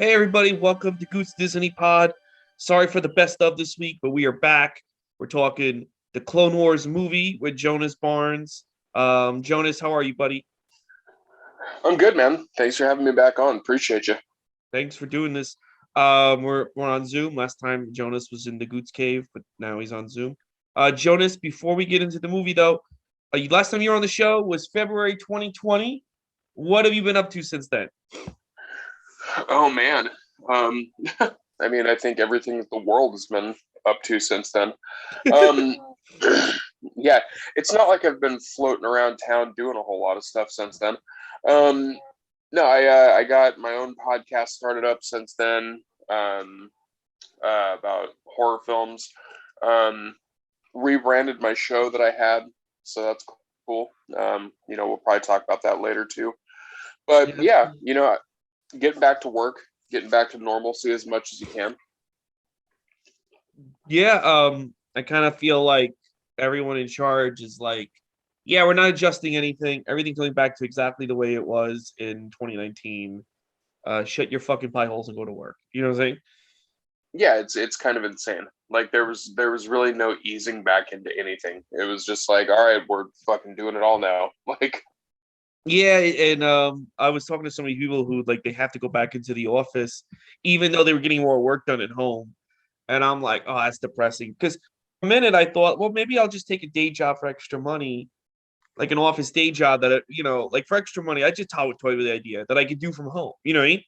Hey everybody, welcome to Gootz Disney Pod. Sorry for the best of this week, but we are back. We're talking the Clone Wars movie with Jonas Barnes. Jonas, how are you, buddy? I'm good, man. Thanks for having me back on. Appreciate you. Thanks for doing this. We're on Zoom. Last time Jonas was in the Gootz Cave, but now he's on Zoom. Jonas, before we get into the movie though, last time you were on the show was February 2020. What have you been up to since then? Oh man. Um, I think everything that the world has been up to since then. Um, yeah, it's not like I've been floating around town doing a whole lot of stuff since then. Um, no, I got my own podcast started up since then. Um, about horror films. Um, Rebranded my show that I had, so that's cool. We'll probably talk about that later too. But Yeah. yeah, getting back to work, getting back to normalcy as much as you can. Yeah, I kind of feel like everyone in charge is like, yeah, we're not adjusting anything. Everything's going back to exactly the way it was in 2019. Shut your fucking pie holes and go to work. You know what I'm saying? Yeah, it's kind of insane. Like there was really no easing back into anything. It was just like, all right, we're fucking doing it all now. Like, Yeah, and I was talking to so many people who like they have to go back into the office, even though they were getting more work done at home. And I'm like, oh, that's depressing. Because for a minute I thought, well, maybe I'll just take a day job for extra money, like an office day job that like for extra money, I just toyed with the idea that I could do from home. You know what I mean?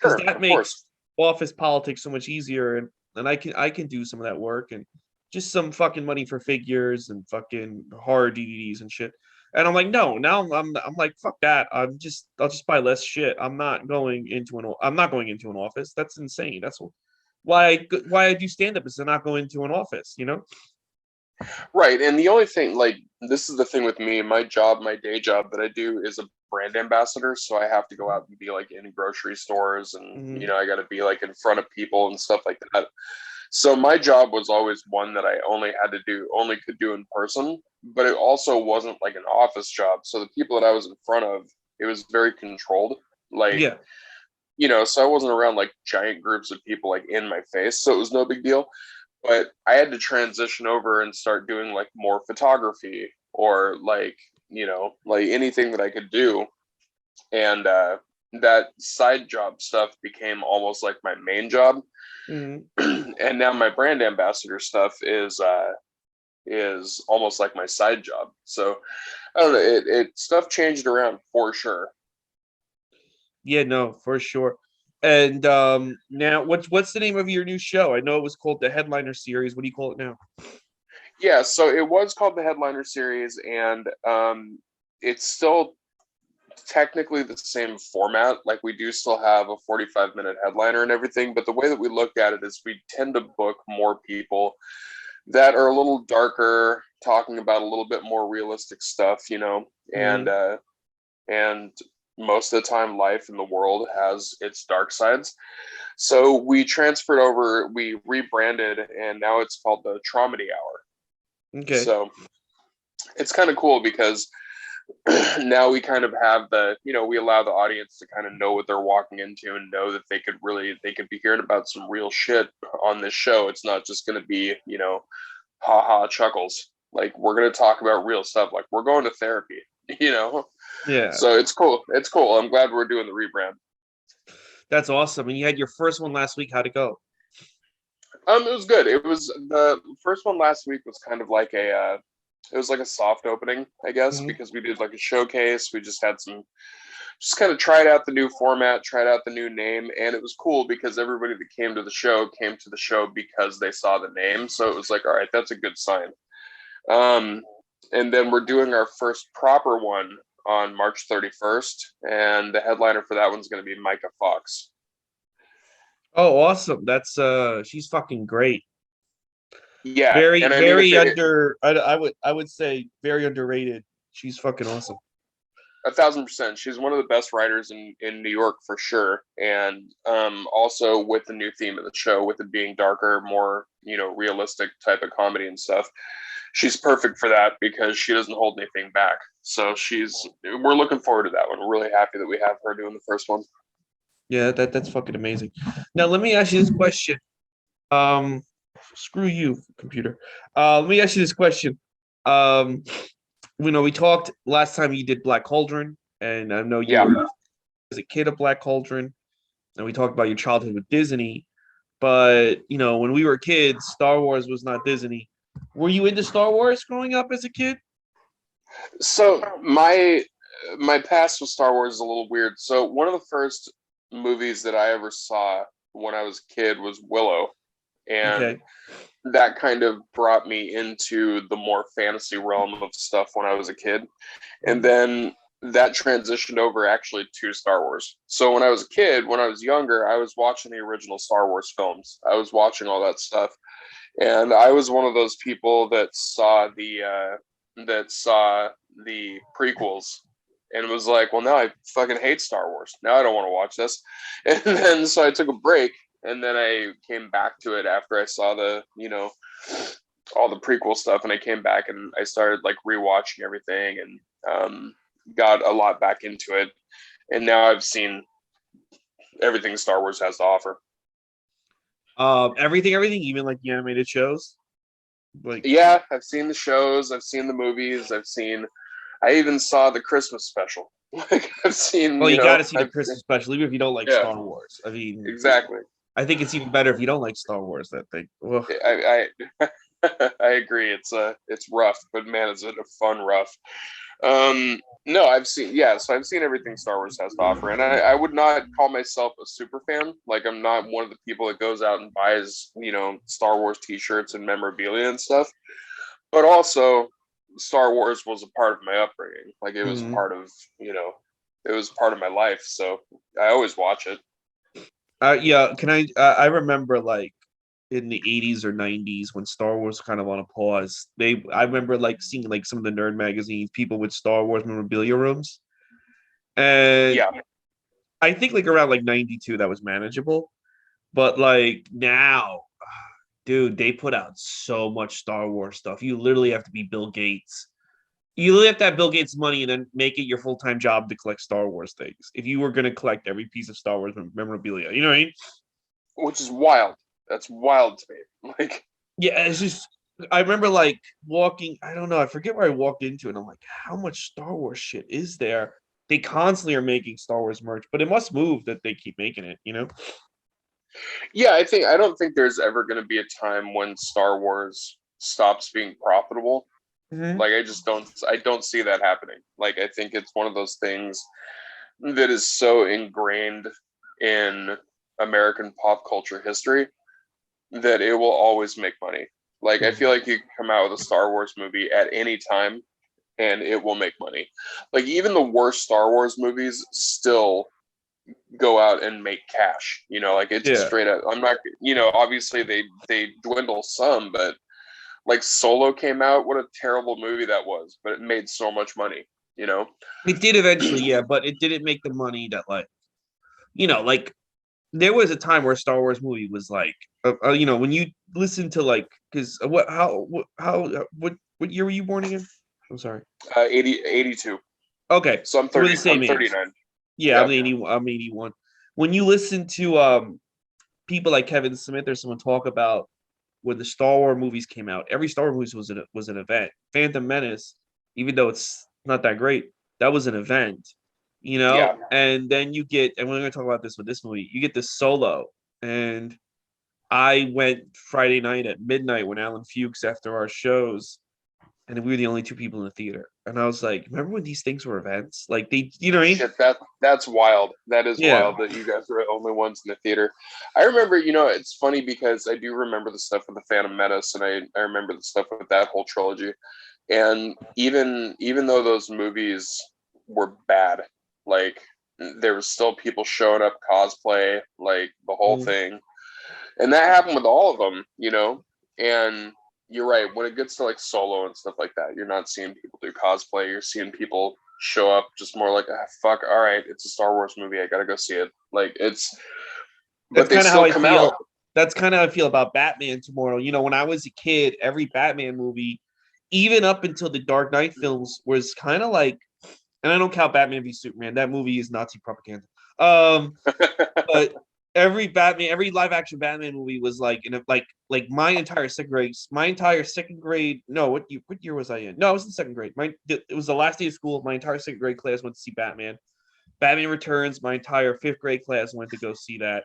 Because sure, that of course. makes office politics so much easier, and I can do some of that work and just some fucking money for figures and fucking horror DVDs and shit. And I'm like, no, now I'm like, fuck that. I'll just buy less shit. I'm not going into an office. That's insane. That's why I do stand up is to not go into an office. You know? Right. And the only thing, like, this is the thing with me, my job, my day job that I do is a brand ambassador. So I have to go out and be like in grocery stores and, Hmm. I got to be like in front of people and stuff like that. So my job was always one that I only could do in person, but it also wasn't like an office job. So the people that I was in front of, it was very controlled. Like, Yeah. so I wasn't around like giant groups of people like in my face. So it was no big deal. But I had to transition over and start doing like more photography or like anything that I could do. And that side job stuff became almost like my main job. Hmm. And now my brand ambassador stuff is almost like my side job. So I don't know, it stuff changed around for sure. Yeah, no, for sure. And now what's the name of your new show? I know it was called the Headliner series. What do you call it now? Yeah, so it was called the Headliner series, and it's still technically the same format. Like we do still have a 45-minute headliner and everything, but the way that we look at it is we tend to book more people that are a little darker, talking about a little bit more realistic stuff, and Hmm. and most of the time life in the world has its dark sides. So we transferred over, we rebranded, and now it's called the Traumedy Hour. Okay. So it's kind of cool because now we kind of have we allow the audience to kind of know what they're walking into and know that they could be hearing about some real shit on this show. It's not just going to be, ha ha chuckles. Like we're going to talk about real stuff. Like we're going to therapy, you know? Yeah. So it's cool. It's cool. I'm glad we're doing the rebrand. That's awesome. And you had your first one last week. How'd it go? It was good. It was the first one last week was kind of like it was like a soft opening, I guess, Hmm. because we did like a showcase. We just had some, just kind of tried out the new format, tried out the new name, and it was cool because everybody that came to the show because they saw the name. So it was like, all right, that's a good sign. Um, and then we're doing our first proper one on March 31st, and the headliner for that one's going to be Micah Fox. Oh, awesome. That's she's fucking great. Yeah, Very, and I mean, if very it, under I would say very underrated. She's fucking awesome. 1,000%. She's one of the best writers in New York for sure, and also with the new theme of the show, with it being darker, more realistic type of comedy and stuff. She's perfect for that because she doesn't hold anything back. So we're looking forward to that one. We're really happy that we have her doing the first one. Yeah, that's fucking amazing. Now let me ask you this question. Um, Screw you, computer. Let me ask you this question. Um, we talked last time you did Black Cauldron, and I know you Yeah. were as a kid of Black Cauldron, and we talked about your childhood with Disney. But when we were kids, Star Wars was not Disney. Were you into Star Wars growing up as a kid? So my past with Star Wars is a little weird. So one of the first movies that I ever saw when I was a kid was Willow, and Okay. that kind of brought me into the more fantasy realm of stuff when I was a kid. And Mhm. then that transitioned over actually to Star Wars. So when I was a kid, when I was younger, I was watching the original Star Wars films. I was watching all that stuff, and I was one of those people that saw the prequels and was like, well, now I fucking hate Star Wars. Now I don't want to watch this. And then so I took a break, and then I came back to it after I saw all the prequel stuff, and I came back and I started like rewatching everything and got a lot back into it. And now I've seen everything Star Wars has to offer. Everything, even like the animated shows. Like, Yeah, I've seen the shows, I've seen the movies, I even saw the Christmas special. Like I've oh, seen, you got to see the I've Christmas special, even if you don't like yeah, Star Wars. I mean, exactly. I think it's even better if you don't like Star Wars. That thing. Ugh. I I agree. It's rough, but man, is it a fun rough. No, so I've seen everything Star Wars has to offer, and I would not call myself a super fan. Like I'm not one of the people that goes out and buys, Star Wars t-shirts and memorabilia and stuff. But also Star Wars was a part of my upbringing. Like Hmm. it was part of my life. So I always watch it. Yeah. Can I? I remember like in the 80s or 90s when Star Wars kind of on a pause. I remember like seeing like some of the nerd magazines, people with Star Wars memorabilia rooms, and Yeah. I think like around like 92 that was manageable. But like now, dude, they put out so much Star Wars stuff. You literally have to be Bill Gates. You literally have to have Bill Gates' money and then make it your full time job to collect Star Wars things. If you were going to collect every piece of Star Wars memorabilia, you know what I mean? Which is wild. That's wild to me. Like Yeah, it's just. I remember like walking. I don't know. I forget where I walked into, and I'm like, how much Star Wars shit is there? They constantly are making Star Wars merch, but it must move that they keep making it. yeah, I don't think there's ever going to be a time when Star Wars stops being profitable. Mm-hmm. Like I don't see that happening. Like I think it's one of those things that is so ingrained in American pop culture history that it will always make money. Like I feel like you can come out with a Star Wars movie at any time and it will make money. Like even the worst Star Wars movies still go out and make cash. Like it's Yeah. straight up. I'm not. Obviously they dwindle some, but like Solo came out. What a terrible movie that was, but it made so much money. You know. It did eventually, yeah, but it didn't make the money that like there was a time where a Star Wars movie was like, when you listen to like, because what year were you born again? I'm sorry. 82. Okay, So I'm so we're the 30. I'm same age. 39. Yeah, Yeah. I'm 81. When you listen to people like Kevin Smith or someone talk about when the Star Wars movies came out, every Star Wars movie was an event. Phantom Menace, even though it's not that great, that was an event, Yeah. And then you get, and we're going to talk about this with this movie, you get the Solo, and I went Friday night at midnight when Alan Fuchs after our shows, and we were the only two people in the theater, and I was like, remember when these things were events? Like they, what I mean? Shit, that's wild. That is Yeah. wild that you guys are the only ones in the theater. I remember, it's funny because I do remember the stuff with the Phantom Menace, and I remember the stuff with that whole trilogy. And even though those movies were bad, like there was still people showing up cosplay, like the whole Mm. thing. And that happened with all of them. And you're right, when it gets to like Solo and stuff like that, you're not seeing people do cosplay, you're seeing people show up just more like, fuck, all right, it's a Star Wars movie, I gotta go see it. Like it's That's but they kind of how still I come out. feel. That's kind of how I feel about Batman tomorrow. When I was a kid, every Batman movie, even up until the Dark Knight films, was kind of like, and I don't count Batman v Superman. That movie is Nazi propaganda. But every live action Batman movie was like in a, like my entire second grade. No, what year was I in? No, I was in second grade. It was the last day of school. My entire second grade class went to see Batman. Batman Returns. My entire fifth grade class went to go see that.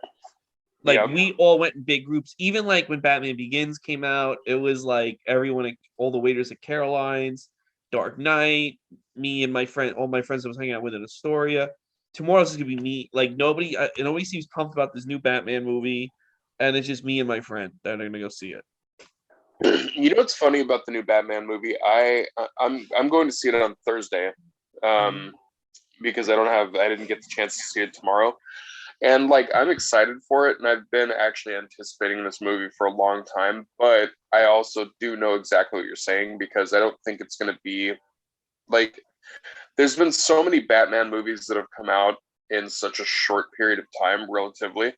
Like Yeah. we all went in big groups. Even like when Batman Begins came out, it was like everyone, all the waiters at Caroline's, Dark Knight, me and my friend, all my friends I was hanging out with in Astoria. Tomorrow's is gonna be me. Like nobody seems pumped about this new Batman movie, and it's just me and my friend that are gonna go see it. You know what's funny about the new Batman movie? I'm going to see it on Thursday, um, because I didn't get the chance to see it tomorrow, and like I'm excited for it, and I've been actually anticipating this movie for a long time. But I also do know exactly what you're saying because I don't think it's going to be like. There's been so many Batman movies that have come out in such a short period of time, relatively,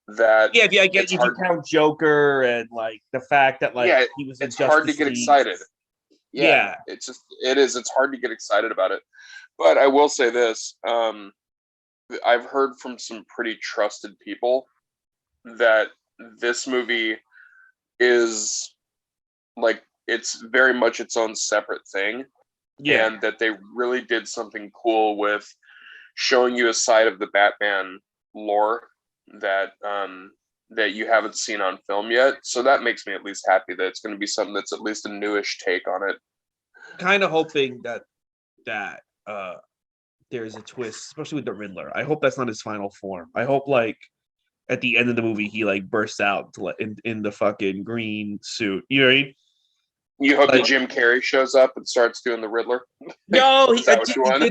that Yeah, if it's you hard. count Joker and like the fact that like Yeah, he was in it's hard to Justice get League. excited. Yeah, Yeah, it's hard to get excited about it. But I will say this, I've heard from some pretty trusted people that this movie is like it's very much its own separate thing, yeah. and that they really did something cool with showing you a side of the Batman lore that that you haven't seen on film yet. So that makes me at least happy that it's going to be something that's at least a newish take on it. Kind of hoping that there's a twist, especially with the Riddler. I hope that's not his final form. I hope like at the end of the movie he like bursts out to in the fucking green suit. You know what I mean? You hope that Like Jim Carrey shows up and starts doing the Riddler. no, Is that what you want?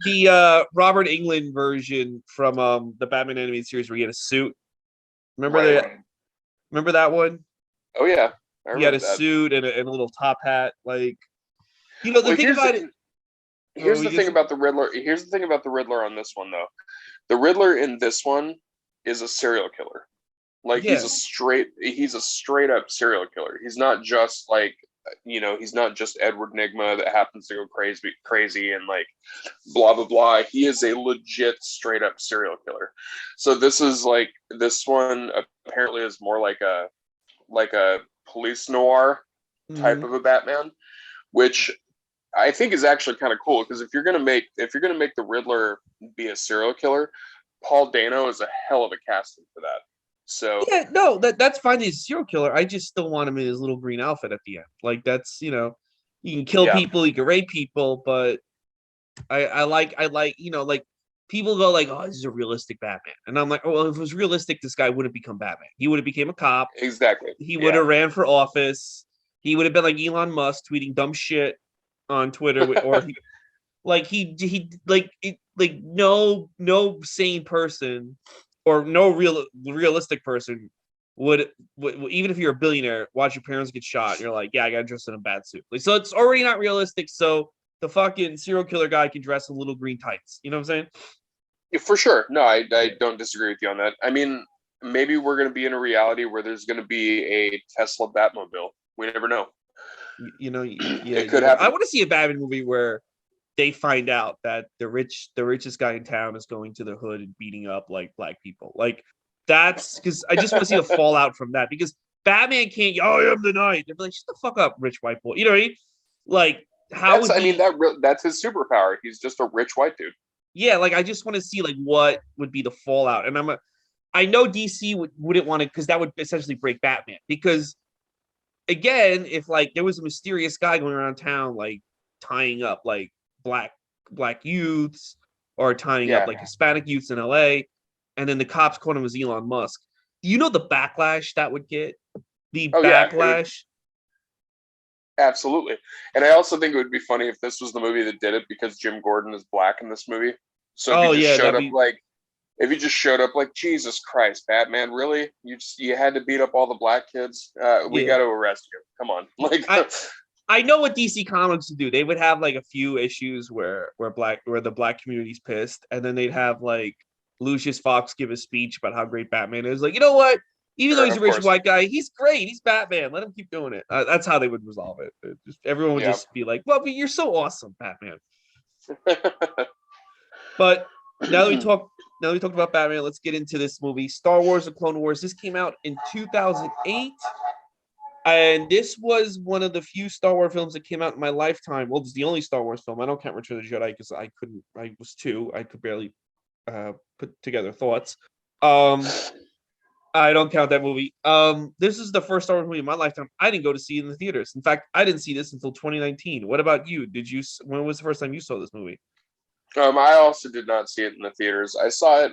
the Robert Englund version from the Batman animated series where he had a suit. Remember Right. that? Remember that one? Oh yeah, I He had a remember that. suit and a little top hat. Like the Well, thing about it. Oh, here's the thing about the Riddler. Here's the thing about the Riddler on this one, though. The Riddler in this one is a serial killer. Like yeah, he's a straight up serial killer. He's not just like he's not just Edward Nigma that happens to go crazy and like blah blah blah. He is a legit straight up serial killer. So this one apparently is more like a police noir type mhm. of a Batman, which I think is actually kind of cool because if you're gonna make the Riddler be a serial killer, Paul Dano is a hell of a casting for that. So Yeah, no, that's fine. He's a serial killer. I just still want him in his little green outfit at the end. Like that's you can kill yeah, people, you can rape people, but I like like people go like, oh, this is a realistic Batman, and I'm like, oh, well, if it was realistic, this guy wouldn't become Batman. He would have became a cop. exactly. He would Yeah. have ran for office. He would have been like Elon Musk tweeting dumb shit on Twitter, or he like it, like no sane person or no realistic person would even if you're a billionaire watch your parents get shot and you're like, yeah, I got dressed in a bad suit. Like, so it's already not realistic, so the fucking serial killer guy can dress in little green tights. You know what I'm Yeah, for sure. No, I saying? don't disagree with you on that. I mean, maybe we're going to be in a reality where there's going to be a Tesla Batmobile. We never know. Yeah, It could I happen. want to see a Batman movie where they find out that the richest guy in town is going to the hood and beating up like black people. Like that's because I just want to see the fallout from that because Batman can't. Oh, I am the night. They're like, shut the fuck up, rich white boy. You know what I mean? Like, how That's would I mean he? that's his superpower. He's just a rich white dude. Yeah, like I just want to see like what would be the fallout. And I know DC wouldn't want to because that would essentially break Batman because again, if like there was a mysterious guy going around town like tying up like black black youths or tying up Yeah. like Hispanic youths in LA, and then the cops caught him as Elon Musk. The backlash that would get? The Oh yeah, it would backlash. absolutely. And I also think it would be funny if this was the movie that did it because Jim Gordon is black in this movie. So Oh yeah, that'd be if he just showed up like Jesus Christ, Batman, really? You had to beat up all the black kids? We yeah. got to arrest you. Come on, like I know what DC Comics would do. They would have like a few issues where the black community's pissed, and then they'd have like Lucius Fox give a speech about how great Batman is. Like, you know what? Even though sure, he's a of rich course, white guy, he's great. He's Batman. Let him keep doing it. That's how they would resolve it. Everyone would yeah. just be like, "Well, but you're so awesome, Batman." But now that we talk Now we talked about Batman. Let's get into this movie, Star Wars: The Clone Wars. This came out in 2008, and this was one of the few Star Wars films that came out in my lifetime. Well, it's the only Star Wars film. I don't count Return of the Jedi because I couldn't. I was two. I could barely put together thoughts. I don't count that movie. This is the first Star Wars movie in my lifetime I didn't go to see in the theaters. In fact, I didn't see this until 2019. What about you? Did you? When was the first time you saw this movie? I also did not see it in the theaters. I saw it.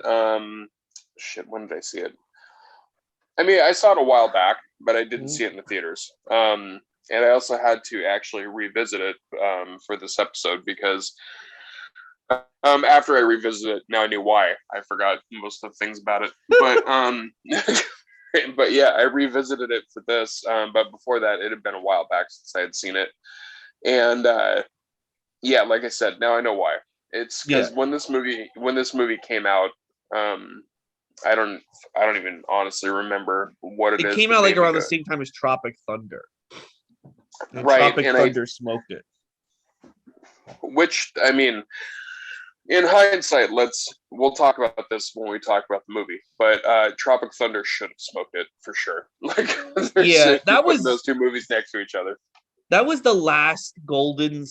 When did I see it? I mean, I saw it a while back, but I didn't see it in the theaters. And I also had to actually revisit it for this episode because after I revisited it, now I knew why. I forgot most of the things about it, but but yeah, I revisited it for this. But before that, it had been a while back since I had seen it, and yeah, like I said, now I know why. It's because when this movie came out, I don't even honestly remember what it is. It came out like around the same time as Tropic Thunder. And right, Tropic Thunder smoked it. Which, I mean, in hindsight, we'll talk about this when we talk about the movie. But Tropic Thunder should have smoked it for sure. Like, yeah, that was those two movies next to each other. That was the last golden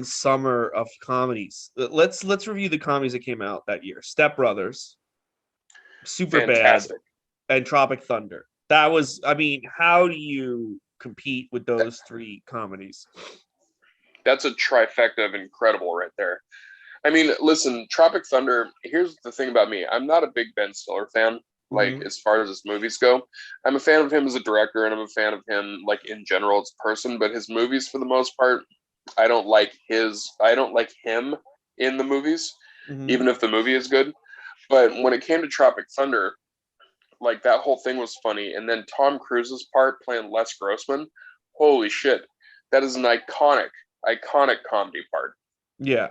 summer of comedies. Let's review the comedies that came out that year. Step Brothers, Superbad, and Tropic Thunder. That was, I mean, how do you compete with those three comedies? That's a trifecta of incredible right there. I mean, listen, Tropic Thunder, here's the thing about me. I'm not a big Ben Stiller fan, like, as far as his movies go. I'm a fan of him as a director, and I'm a fan of him, like, in general as a person, but his movies, for the most part, I don't like him in the movies, even if the movie is good. But when it came to Tropic Thunder, like, that whole thing was funny, and then Tom Cruise's part playing Les Grossman, holy shit. That is an iconic comedy part. Yeah.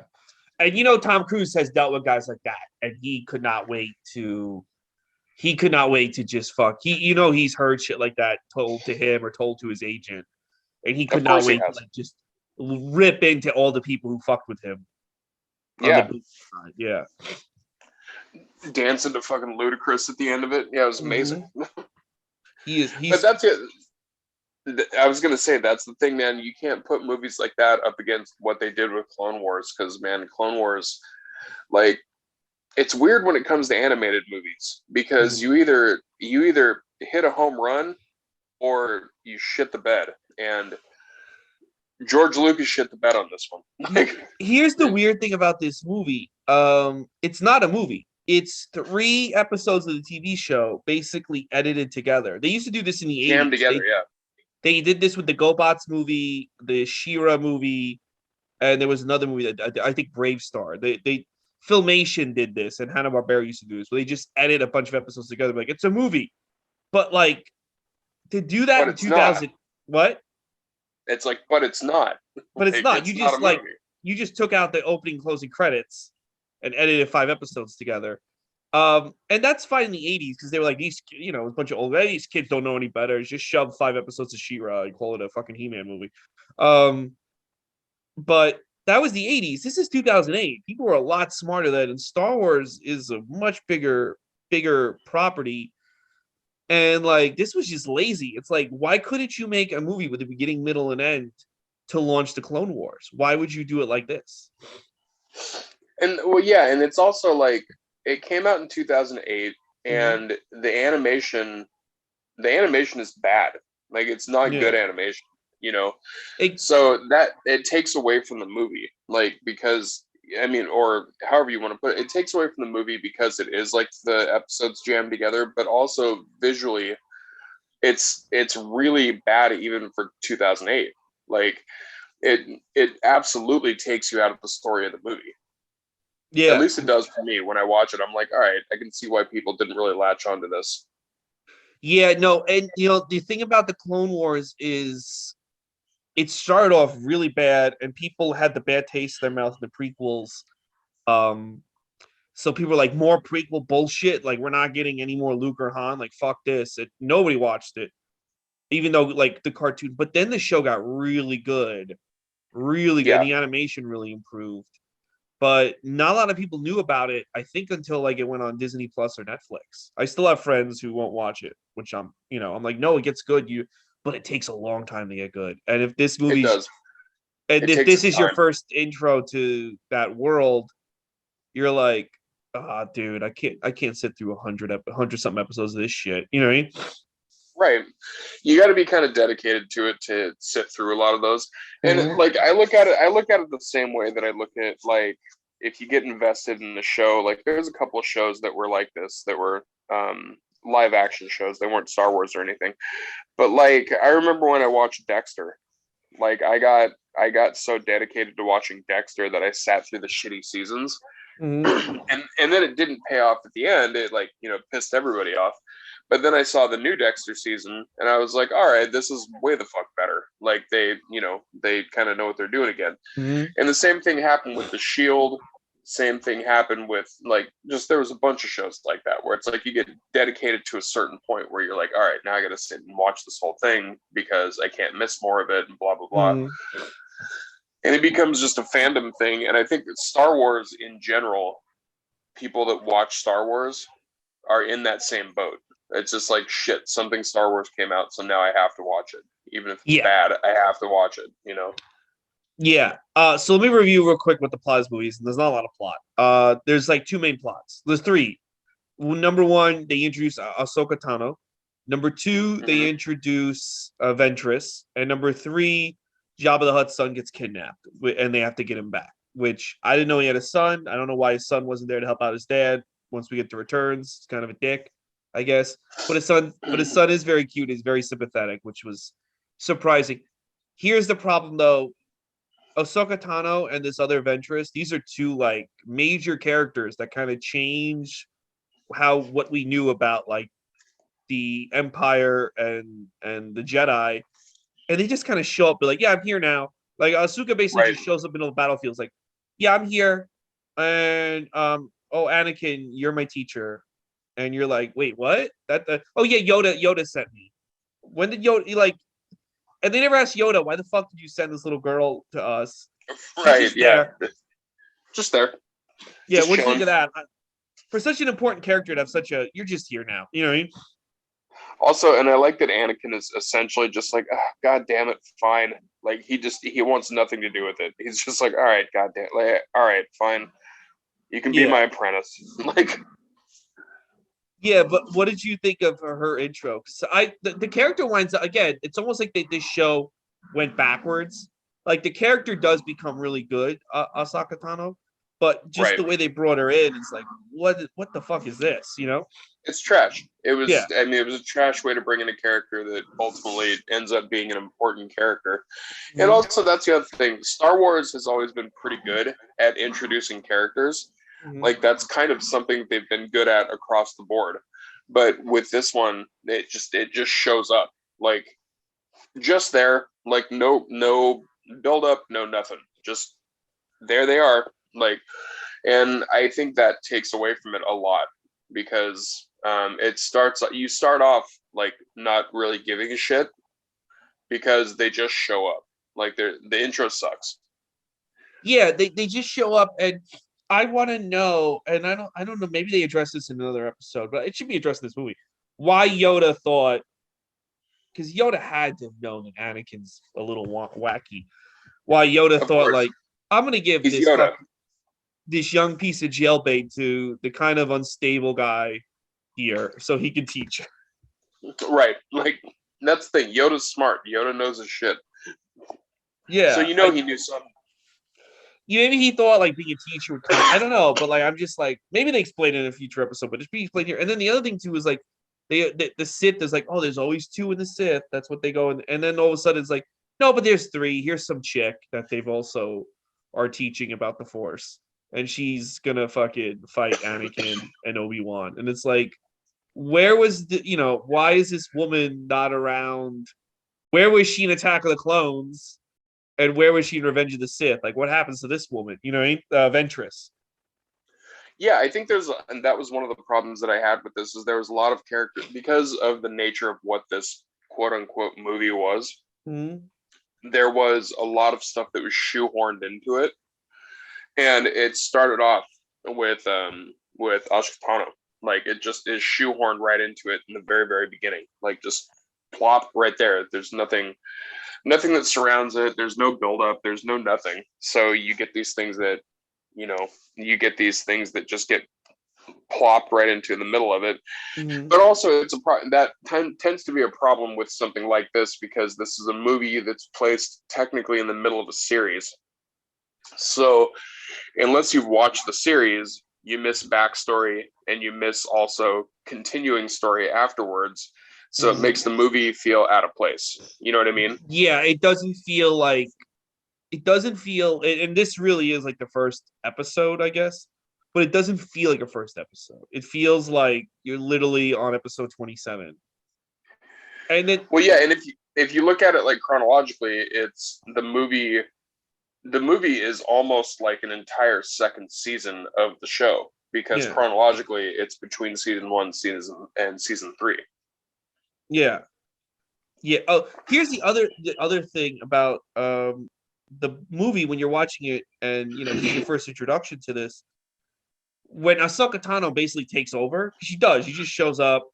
And Tom Cruise has dealt with guys like that, and he could not wait to just fuck. He's heard shit like that told to him or told to his agent, and he could not wait to just rip into all the people who fucked with him. Yeah. Yeah. Dancing to fucking Ludacris at the end of it. Yeah, it was amazing. He's But that's it. I was gonna say, that's the thing, man. You can't put movies like that up against what they did with Clone Wars, because, man, Clone Wars, like, it's weird when it comes to animated movies, because you either hit a home run or you shit the bed, and George Lucas shit the bed on this one. Here's the weird thing about this movie. It's not a movie. It's 3 episodes of the TV show basically edited together. They used to do this in the 80s. Jammed together, yeah. They did this with the GoBots movie, the She-Ra movie, and there was another movie that I think Brave Star. They Filmation did this, and Hanna-Barbera used to do this, where they just edit a bunch of episodes together. Like, it's a movie, but like to do that in 2000, what? It's like, but it's not. But it's not. You just you just took out the opening, closing credits, and edited 5 episodes together. And that's fine in the 80s because they were like, these, a bunch of old, these kids don't know any better. Just shove 5 episodes of She-Ra and call it a fucking He-Man movie. But that was the 80s. This is 2008. People were a lot smarter then, and Star Wars is a much bigger property. And like, this was just lazy. It's like, why couldn't you make a movie with a beginning, middle, and end to launch the Clone Wars? Why would you do it like this? And well, yeah, and it's also like, it came out in 2008, and the animation is bad. Like, it's not good animation, so that it takes away from the movie, like, because, I mean, or however you want to put it, it takes away from the movie because it is like the episodes jammed together, but also visually, it's really bad even for 2008. Like, it absolutely takes you out of the story of the movie. Yeah, at least it does for me. When I watch it, I'm like, all right, I can see why people didn't really latch onto this. Yeah, no, and the thing about the Clone Wars is it started off really bad, and people had the bad taste in their mouth in the prequels. So people were like, more prequel bullshit. Like, we're not getting any more Luke or Han. Like, fuck this. Nobody watched it, even though like the cartoon. But then the show got really good, really good. Yeah. And the animation really improved. but not a lot of people knew about it. I think until like it went on Disney Plus or Netflix. I still have friends who won't watch it, which I'm like, no, it gets good. But it takes a long time to get good. And if this It movie, does. and It if takes this its is your time. first intro to that world, you're like, ah, dude, I can't sit through 100 something episodes of this shit. You know what I mean? Right. You got to be kind of dedicated to it to sit through a lot of those. And Mhm. like I look at it the same way that I look at like if you get invested in the show, like there's a couple of shows that were like this that were live action shows. They weren't Star Wars or anything. But like I remember when I watched Dexter, like I got so dedicated to watching Dexter that I sat through the shitty seasons. Mhm. And then it didn't pay off at the end. It like, you know, pissed everybody off. But then I saw the new Dexter season and I was like, all right, this is way the fuck better. Like they, you know, they kind of know what they're doing again. Mhm. And the same thing happened with The Shield. Same thing happened with like just there was a bunch of shows like that where it's like you get dedicated to a certain point where you're like, all right, now I got to sit and watch this whole thing because I can't miss more of it and blah blah blah. Mhm. And it becomes just a fandom thing. And I think that Star Wars in general, people that watch Star Wars are in that same boat. It's just like shit. Something Star Wars came out, so now I have to watch it, even if it's Yeah. bad. I have to watch it. You know. Yeah. So let me review real quick what the plot is movies. There's not a lot of plot. There's like two main plots. There's three. Number one, they introduce Ahsoka Tano. Number two, they Mm-hmm. introduce Ventress. And number three, Jabba the Hutt's son gets kidnapped, and they have to get him back. Which I didn't know he had a son. I don't know why his son wasn't there to help out his dad. Once we get to returns, it's kind of a dick, I guess. But his son is very cute. He's very sympathetic, which was surprising. Here's the problem, though. Ahsoka Tano and this other Ventress, these are two like major characters that kind of change how what we knew about like the Empire and the Jedi, and they just kind of show up, be like, "Yeah, I'm here now." Like Asuka basically Right. just shows up into the battlefields, like, "Yeah, I'm here," and oh, Anakin, you're my teacher, and you're like, "Wait, what?" Oh yeah, Yoda sent me. When did Yoda like? And they never asked Yoda, "Why the fuck did you send this little girl to us?" She's Right. just Yeah. there. Just there. Yeah, Just what do you think chilling. of that? For such an important character to have such a, you're just here now. You know what I mean? Also, and I like that Anakin is essentially just like, oh, God damn it, fine. Like he wants nothing to do with it. He's just like, all right, God damn, like, all right, fine. You can be Yeah. my apprentice. Like, Yeah, but what did you think of her intro? Because the character winds up again. It's almost like this show went backwards. Like the character does become really good, Asaka Tano, but just right. the way they brought her in, it's like, what the fuck is this? You know? It's trash. It Yeah. was, I mean, it was a trash way to bring in a character that ultimately ends up being an important character. And Mhm. also, that's the other thing. Star Wars has always been pretty good at introducing characters. Mhm. Like, that's kind of something they've been good at across the board. But with this one, it just shows up. Like, just there. Like, no build up, no nothing. Just there they are. Like, and I think that takes away from it a lot because it starts you start off like not really giving a shit because they just show up like the intro sucks. Yeah, they just show up, and I want to know, and I don't know, maybe they address this in another episode, but it should be addressed in this movie. Why Yoda thought, because Yoda had to have known that Anakin's a little wacky. Why Yoda Of thought course, like, I'm gonna give he's Yoda. this young piece of jailbait to the kind of unstable guy here, so he can teach. Right, like that's the thing. Yoda's smart. Yoda knows his shit, so Yeah, you know he knew something. maybe he thought like being a teacher would I don't know, but like I'm just like maybe they explain it in a future episode, but it's being explained here. And then the other thing too is like the Sith is like, oh, there's always two in the Sith. That's what they go and then all of a sudden it's like, no, but there's three. Here's some chick that they've also are teaching about the Force, and she's gonna fucking fight Anakin and Obi-Wan, and it's like, where was why is this woman not around? Where was she in Attack of the Clones? And where was she in Revenge of the Sith? Like, what happens to this woman? You know what I mean? Ventress. Yeah, I think and that was one of the problems that I had with this is there was a lot of character because of the nature of what this quote unquote movie was. Mm-hmm. There was a lot of stuff that was shoehorned into it. and it started off with Ashkatano. Like it just is shoehorned right into it in the very very beginning. Like just plop right there. There's nothing that surrounds it. There's no buildup. There's no nothing. So you get these things that just get plopped right into the middle of it. Mm-hmm. But also, it's tends to be a problem with something like this because this is a movie that's placed technically in the middle of a series. So unless you've watched the series, you miss backstory and you miss also continuing story afterwards. So it makes the movie feel out of place. You know what I mean? Yeah, it doesn't feel like and this really is like the first episode, I guess, but it doesn't feel like a first episode. It feels like you're literally on episode 27. And then Well, yeah, and if you look at it like chronologically, it's the movie. The movie is almost like an entire second season of the show because yeah, chronologically it's between season 1 season and season 3. yeah. Yeah. Oh, here's the other thing about the movie when you're watching it, and this is your first introduction to this. When Ahsoka Tano basically takes over, she does. She just shows up.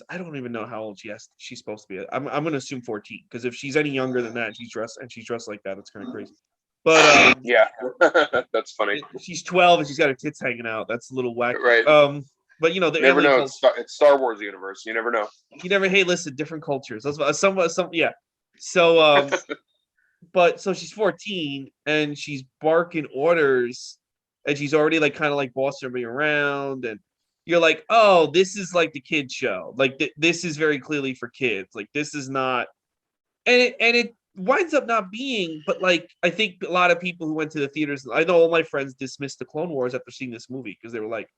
I don't even know how old she's supposed to be. I'm gonna assume 14 because if she's any younger than that, she's dressed like that. It's kind of crazy. But Yeah, that's funny. she's 12 and she's got her tits hanging out. That's a little whack. Right. But the Never alien know. culture. It's Star Wars universe. You never know. You never. Hey, listen, different cultures. That's some. Yeah. So but so she's 14 and she's barking orders and she's already like kind of like bossing everybody around, and you're like, oh, this is like the kid show. Like this is very clearly for kids. Like this is not, and it winds up not being. But like I think a lot of people who went to the theaters, I know all my friends dismissed the Clone Wars after seeing this movie because they were like,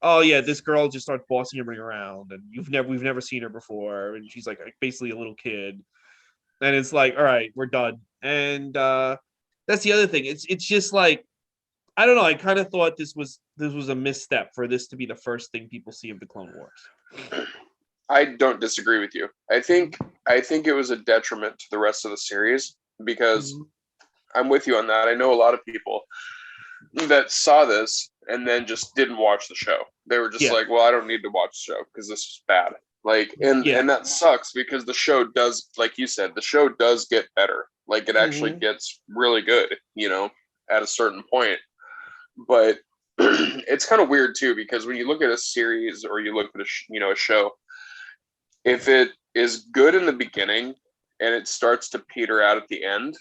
oh yeah, this girl just starts bossing everybody around, and we've never seen her before, and she's like basically a little kid, and it's like, all right, we're done. And that's the other thing. It's just like, I don't know. I kind of thought this was a misstep for this to be the first thing people see of the Clone Wars. I don't disagree with you. I think it was a detriment to the rest of the series because I'm with you on that. I know a lot of people that saw this and then just didn't watch the show. They were just like, well, I don't need to watch the show because this is bad. Like, and that sucks because the show does, like you said, the show does get better. Like it actually gets really good, at a certain point. But it's kind of weird too because when you look at a series or you look at a show, if it is good in the beginning and it starts to peter out at the end,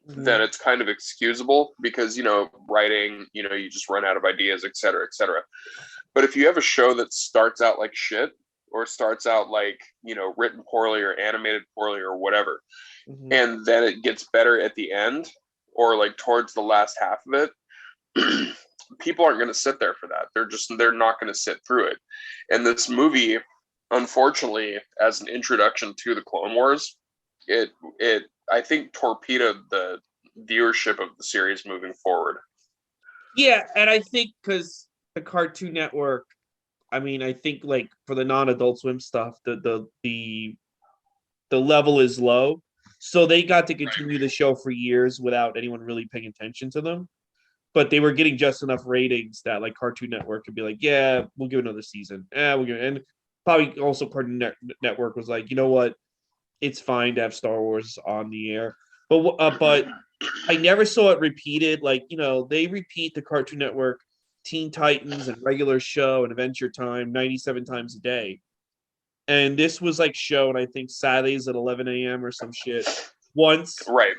then it's kind of excusable because writing, you just run out of ideas, et cetera, et cetera. But if you have a show that starts out like shit or starts out like written poorly or animated poorly or whatever, and then it gets better at the end or like towards the last half of it, people aren't going to sit there for that. They're not going to sit through it. And this movie, unfortunately, as an introduction to the Clone Wars, it I think torpedoed the viewership of the series moving forward. Yeah, and I think because the Cartoon Network, I mean, I think like for the non-Adult Swim stuff, the level is low, so they got to continue the show for years without anyone really paying attention to them. But they were getting just enough ratings that like Cartoon Network could be like, yeah, we'll give another season. We'll give it. And probably also Cartoon Network was like, you know what, it's fine to have Star Wars on the air. But I never saw it repeated. Like, they repeat the Cartoon Network Teen Titans and regular show and Adventure Time 97 times a day. And this was like shown, I think, Saturdays at 11 a.m. or some shit once. Right.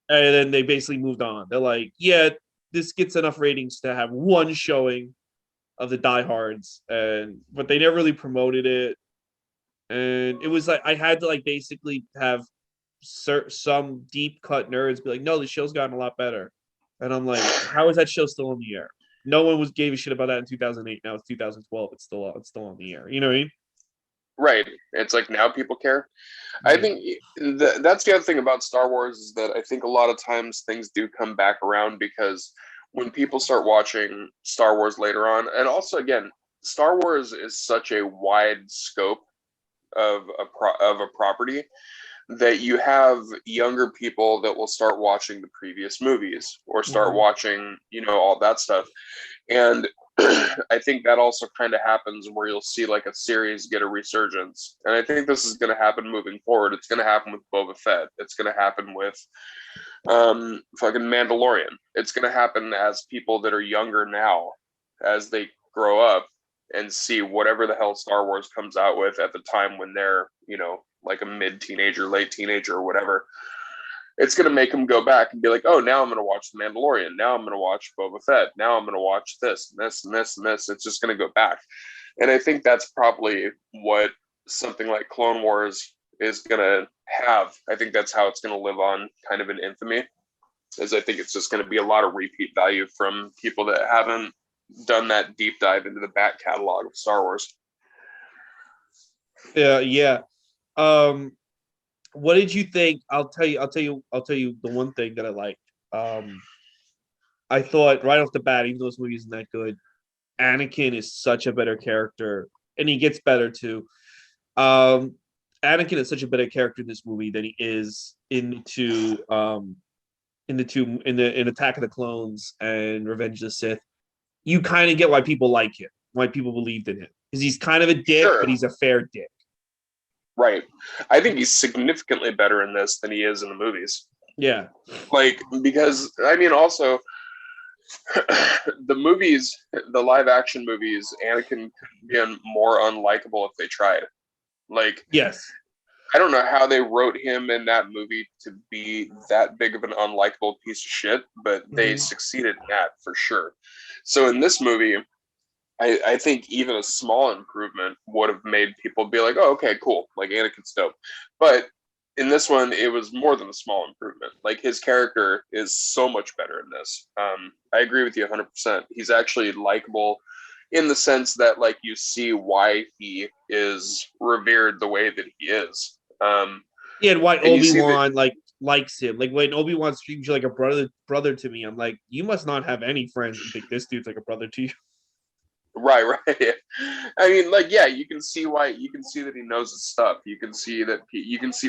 And then they basically moved on. They're like, yeah, this gets enough ratings to have one showing of the diehards. But they never really promoted it. And it was like, I had to like basically have some deep cut nerds be like, no, the show's gotten a lot better. And I'm like, how is that show still on the air? No one gave a shit about that in 2008. Now it's 2012. It's still on the air. You know what I mean? Right. It's like now people care. I think that's the other thing about Star Wars is that I think a lot of times things do come back around because when people start watching Star Wars later on, and also again, Star Wars is such a wide scope of a property that you have younger people that will start watching the previous movies or start Mhm. watching, all that stuff. And I think that also kind of happens where you'll see like a series get a resurgence. And I think this is going to happen moving forward. It's going to happen with Boba Fett. It's going to happen with fucking Mandalorian. It's going to happen as people that are younger now, as they grow up and see whatever the hell Star Wars comes out with at the time when they're, like a mid teenager, late teenager, or whatever. It's going to make them go back and be like, oh, now I'm going to watch The Mandalorian. Now I'm going to watch Boba Fett. Now I'm going to watch this and this and this and this. It's just going to go back. And I think that's probably what something like Clone Wars is going to have. I think that's how it's going to live on kind of in infamy, is I think it's just going to be a lot of repeat value from people that haven't done that deep dive into the back catalog of Star Wars. Yeah. Um, what did you think? I'll tell you the one thing that I liked. I thought right off the bat, even though this movie isn't that good, Anakin is such a better character, and he gets better too. Um, Anakin is such a better character in this movie than he is in Attack of the Clones and Revenge of the Sith. You kind of get why people like him, why people believed in him, because he's kind of a dick, Sure. but he's a fair dick. Right. I think he's significantly better in this than he is in the movies. Yeah. Like, because, I mean, also, the movies, the live action movies, Anakin could be more unlikable if they tried. Like, Yes. I don't know how they wrote him in that movie to be that big of an unlikable piece of shit, but they succeeded in that for sure. So in this movie, I think even a small improvement would have made people be like, oh, okay, cool. Like Anakin's dope. But in this one, it was more than a small improvement. Like his character is so much better in this. I agree with you 100%. He's actually likable in the sense that like you see why he is revered the way that he is. Yeah, and why And you see that, Obi-Wan likes him. Like when Obi-Wan treats you like a brother to me, I'm like, you must not have any friends and think this dude's like a brother to you. right. I mean, like, yeah, you can see that he knows his stuff. You can see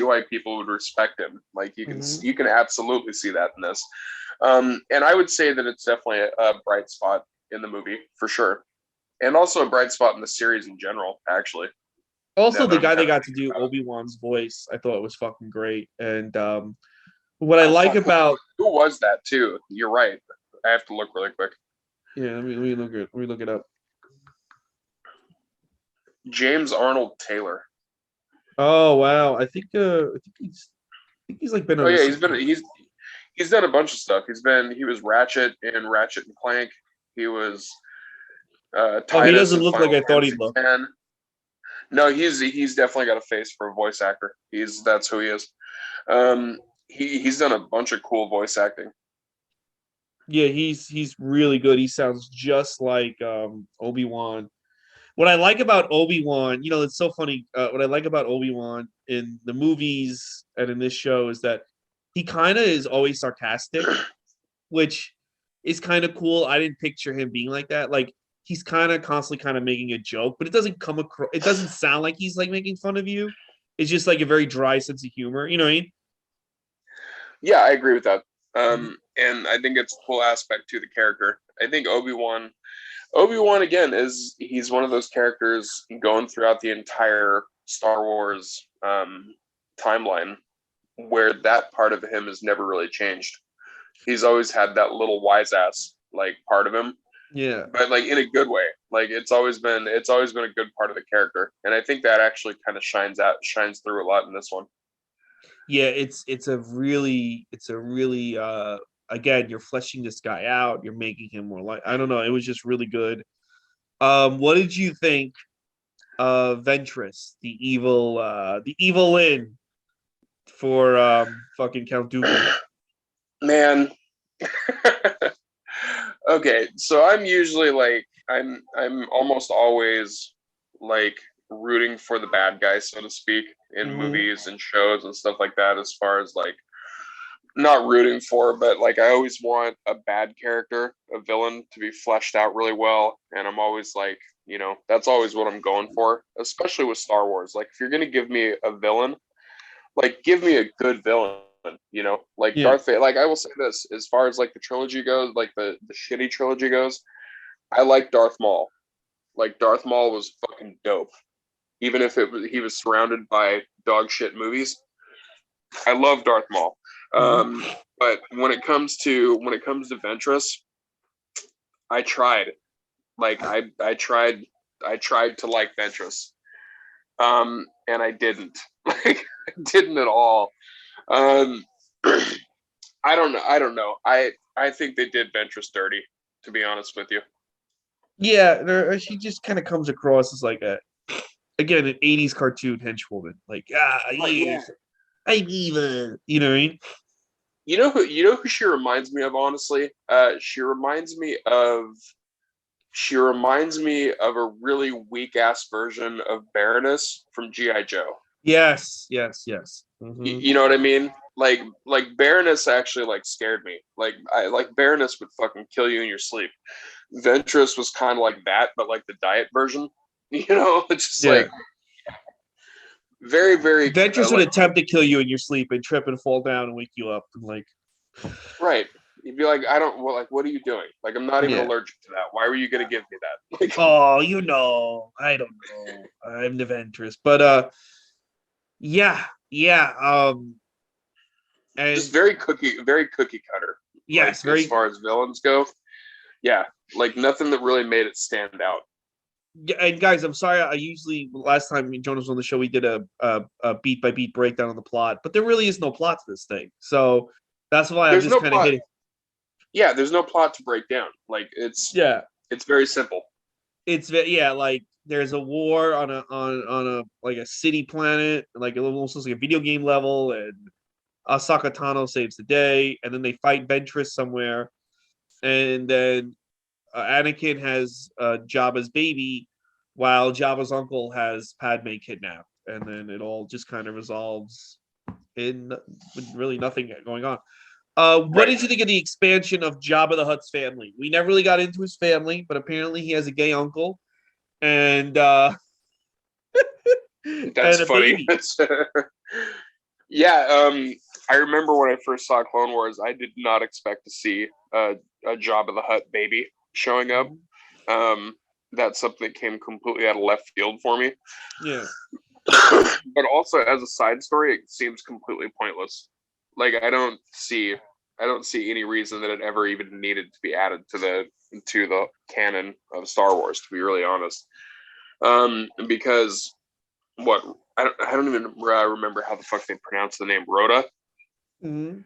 why people would respect him. Like you can absolutely see that in this. And I would say that it's definitely a bright spot in the movie for sure, and also a bright spot in the series in general. Actually, Also, now that the I'm guy that kind of got to thinking do about it. Obi-Wan's voice, I thought was fucking great. And what I Oh like fuck, about who was that too? You're right. I have to look really quick. let me look it up. James Arnold Taylor. Oh wow, I think he's like been Oh on yeah, this. he's done a bunch of stuff. He was Ratchet in Ratchet and Clank. He was Oh, he Titus doesn't in look like Final I thought he'd Fantasy look. X. No, he's definitely got a face for a voice actor. That's who he is. He's done a bunch of cool voice acting. Yeah, he's really good. He sounds just like Obi-Wan. What I like about Obi-Wan, it's so funny. What I like about Obi-Wan in the movies and in this show is that he kind of is always sarcastic, which is kind of cool. I didn't picture him being like that. Like he's kind of constantly kind of making a joke, but it doesn't come across. It doesn't sound like he's like making fun of you. It's just like a very dry sense of humor. You know what I mean? Yeah, I agree with that. And I think it's a cool aspect to the character. I think Obi-Wan again he's one of those characters going throughout the entire Star Wars timeline where that part of him has never really changed. He's always had that little wise ass like part of him, Yeah. but like in a good way. Like it's always been a good part of the character, and I think that actually kind of shines through a lot in this one. Yeah, it's a really again, you're fleshing this guy out, you're making him more like I don't know, it was just really good. What did you think of Ventress, the evil Lynn for fucking Count Dooku? Man, okay, so I'm usually like I'm almost always like rooting for the bad guy, so to speak, in Mm-hmm. movies and shows and stuff like that. As far as like not rooting for, but like I always want a bad character, a villain, to be fleshed out really well, and I'm always like, that's always what I'm going for, especially with Star Wars. Like if you're gonna give me a villain, Like, give me a good villain, you know? Like Yeah. Darth Vader. Like, I will say this, as far as like the trilogy goes, like the shitty trilogy goes, I like Darth Maul. Like Darth Maul was fucking dope. Even if he was surrounded by dog shit movies. I love Darth Maul. Mhm. But when it comes to Ventress, I tried. Like I tried to like Ventress. And I didn't. Like I didn't at all. Um I don't know. I think they did Ventress dirty, to be honest with you. Yeah, she just kind of comes across as like again an '80s cartoon henchwoman. Like Right, yeah, yeah. I'm evil. You know what I mean? You know who she reminds me of, honestly? She reminds me of a really weak ass version of Baroness from G.I. Joe. Yes, yes, yes. You know what I mean? Like Baroness actually like scared me. Like Baroness would fucking kill you in your sleep. Ventress was kind of like that, but like the diet version. You know, it's just Yeah. like very, very Ventress would like attempt to kill you in your sleep and trip and fall down and wake you up and like right. You'd be like, I don't. Well, like, what are you doing? Like, I'm not even yeah. allergic to that. Why were you gonna give me that? Like, Oh, you know, I don't know. I'm the Ventress, but yeah, yeah. just And very cookie cutter. Like yes, as very. far as villains go, yeah, like nothing that really made it stand out. Yeah, and guys, I'm sorry. I usually last time Jonas was on the show, we did a beat by beat breakdown of the plot, but there really is no plot to this thing. So that's why I'm There's just no kind of plot. hitting. Yeah, there's no plot to break down. Like Yeah, it's very simple. yeah, like there's a war on a like a city planet, like almost like a video game level, and Asaka Tano saves the day, and then they fight Ventress somewhere, and then Anakin has Jabba's baby, while Jabba's uncle has Padme kidnapped, and then it all just kind of resolves in with really nothing going on. What Right. did you think of the expansion of Jabba the Hutt's family? We never really got into his family, but apparently he has a gay uncle and That's and a funny. baby. That's yeah. I remember when I first saw Clone Wars, I did not expect to see a Jabba the Hutt baby showing up. Um, that's something that came completely out of left field for me. Yeah, But also as a side story, it seems completely pointless. Like I don't see any reason that it ever even needed to be added to the canon of Star Wars. To be really honest, because what I don't even remember how the fuck they pronounce the name Rhoda. mm-hmm.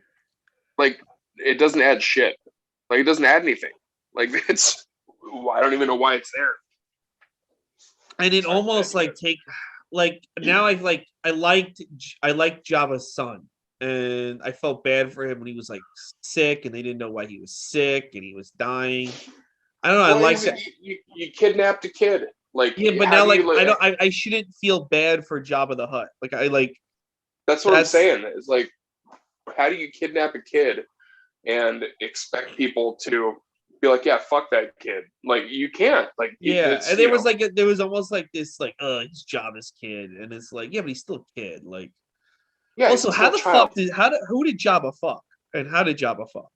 Like it doesn't add shit. Like it doesn't add anything. Like it's I don't even know why it's there. And it almost like take like now I liked Java's son, and I felt bad for him when he was like sick and they didn't know why he was sick and he was dying. I don't know. I Well, like that. you kidnapped a kid. Like Yeah, but how now do like you? I don't. I shouldn't feel bad for Jabba the Hutt. Like I like That's what I'm that's saying. It's like how do you kidnap a kid and expect people to be like, yeah, fuck that kid? Like you can't. Like yeah. it's And there was like there was almost like this like he's Jabba's kid, and it's like yeah, but he's still a kid. Like yeah, he's also how still a the child. fuck did who did Jabba fuck and how did Jabba fuck?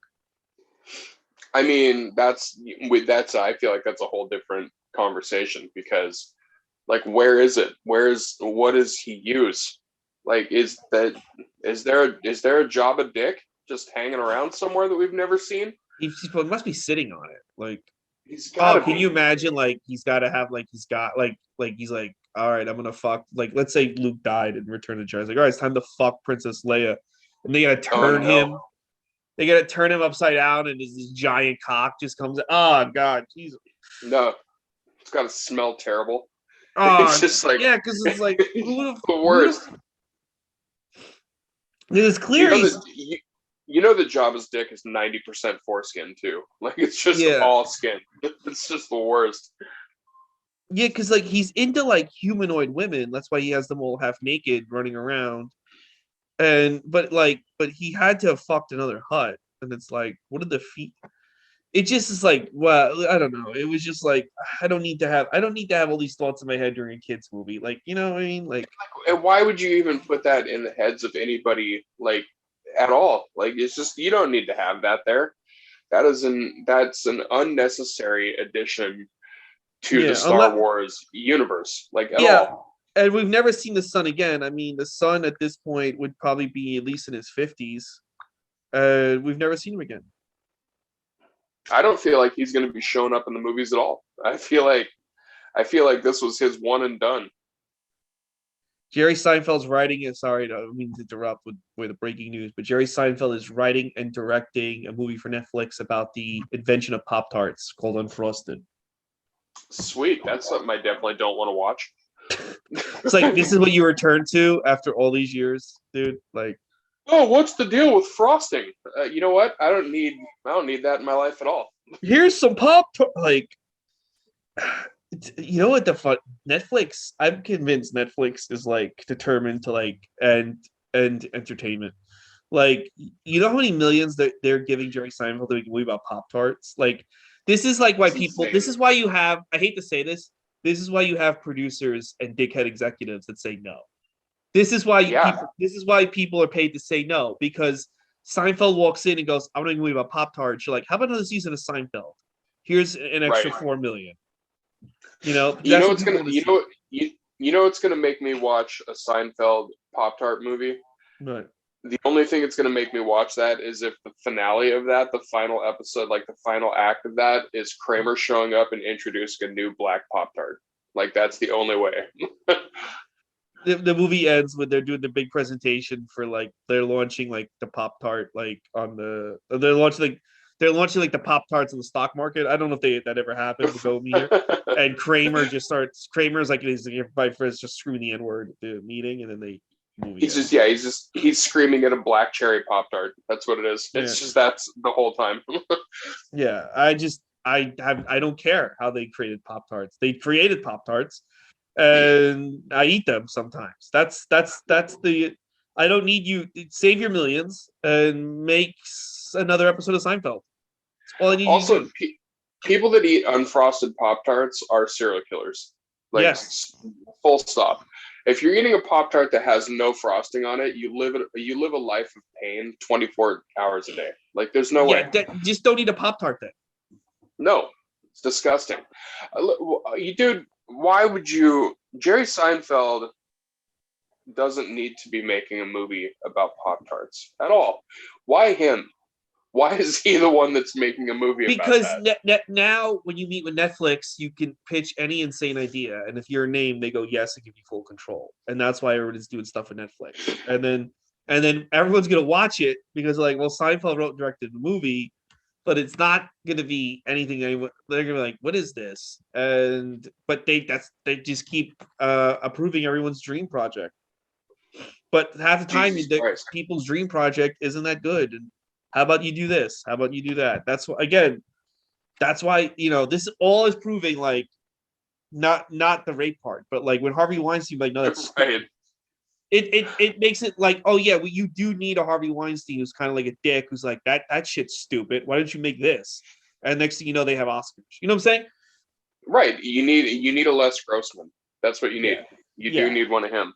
I mean, that's I feel like that's a whole different conversation because like where is it? What does he use? Like is there a Jabba dick just hanging around somewhere that we've never seen? He must be sitting on it. Like He's oh, gotta can you be. imagine like he's got to have like he's got like he's like all right, I'm gonna fuck like let's say Luke died in Return of the Jedi. It's like all right, it's time to fuck Princess Leia, and they gotta Oh turn no. him. They gotta turn him upside down, and this giant cock just comes. Oh God, Jesus. No. It's gotta smell terrible. It's Oh just like yeah, because it's like the who the worst. it is You clear know he's that you know that Jabba's dick is 90% foreskin too. Like it's just yeah all skin. It's just the worst. yeah because like he's into like humanoid women. That's why he has them all half naked running around. And but he had to have fucked another hut, and it's like what did the feet? it just is like, well, I don't know. It was just like I don't need to have all these thoughts in my head during a kids movie. Like, you know what I mean? Like, And why would you even put that in the heads of anybody like at all? Like it's just you don't need to have that there. That's an unnecessary addition to the yeah, Star Wars universe, like at yeah, all. and we've never seen the son again. I mean, the son at this point would probably be at least in his 50s. We've never seen him again. I don't feel like he's going to be showing up in the movies at all. I feel like this was his one and done. Jerry Seinfeld's writing it. Sorry, I don't mean to interrupt with the breaking news, but Jerry Seinfeld is writing and directing a movie for Netflix about the invention of Pop Tarts called Unfrosted. Sweet, that's something I definitely don't want to watch. It's like this is what you return to after all these years, dude. Like, oh, what's the deal with frosting? You know what? I don't need that in my life at all. here's some like, you know what the fun Netflix? I'm convinced Netflix is like determined to like end entertainment. Like, you know how many millions that they're giving Jerry Seinfeld to make a movie about Pop Tarts? Like, this is like why people. This is why you have. I hate to say this. This is why you have producers and dickhead executives that say no. This is why people. This is why people are paid to say no because Seinfeld walks in and goes, "I'm going to movie about Pop Tarts." You're like, "How about another season of Seinfeld? Here's an extra Right. 4 million." You know, You that's know what what's people gonna want to you see. know you know what's gonna make me watch a Seinfeld Pop Tart movie? But The only thing that's gonna make me watch that is if the finale of that, the final episode, like the final act of that, is Kramer showing up and introducing a new black Pop Tart. Like that's the only way. the movie ends when they're doing the big presentation for like they're launching like the Pop Tart like on the they're launching like the Pop Tarts in the stock market. I don't know if that ever happened with Go Meter. And Kramer's like everybody first just screwing the N word at the meeting, and then they movie he's ends. just he's screaming at a black cherry Pop Tart. That's what it is. It's just that's the whole time. Yeah, I don't care how they created Pop Tarts. They created Pop Tarts, and I eat them sometimes. That's the. I don't need you. Save your millions and make another episode of Seinfeld. That's all I need you to Also, do. people that eat unfrosted Pop Tarts are serial killers. Like Yes. full stop. If you're eating a Pop Tart that has no frosting on it, you live a life of pain 24 hours a day. Like there's no way. Yeah. Just don't eat a Pop Tart then. No, it's disgusting. You dude, why would you? Jerry Seinfeld doesn't need to be making a movie about Pop Tarts at all. Why him? Why is he the one that's making a movie about Because that? now when you meet with Netflix, you can pitch any insane idea, and if you're named, they go yes and give you full control, and that's why everybody's doing stuff with Netflix. And then everyone's gonna watch it because like, well, Seinfeld wrote and directed the movie, but it's not gonna be anything anyone. They're gonna be like, what is this? And but they just keep approving everyone's dream project. But half the time, Jesus Christ. people's dream project isn't that good. And how about you do this? How about you do that? That's why again that's why this all is proving like not the rape part, but like when Harvey Weinstein like no that's Right. it makes it like oh yeah well, you do need a Harvey Weinstein who's kind of like a dick who's like that shit's stupid. Why don't you make this? And next thing you know they have Oscars. You know what I'm saying? Right. You need a Les Grossman. That's what you need. Yeah, You do yeah, need one of him.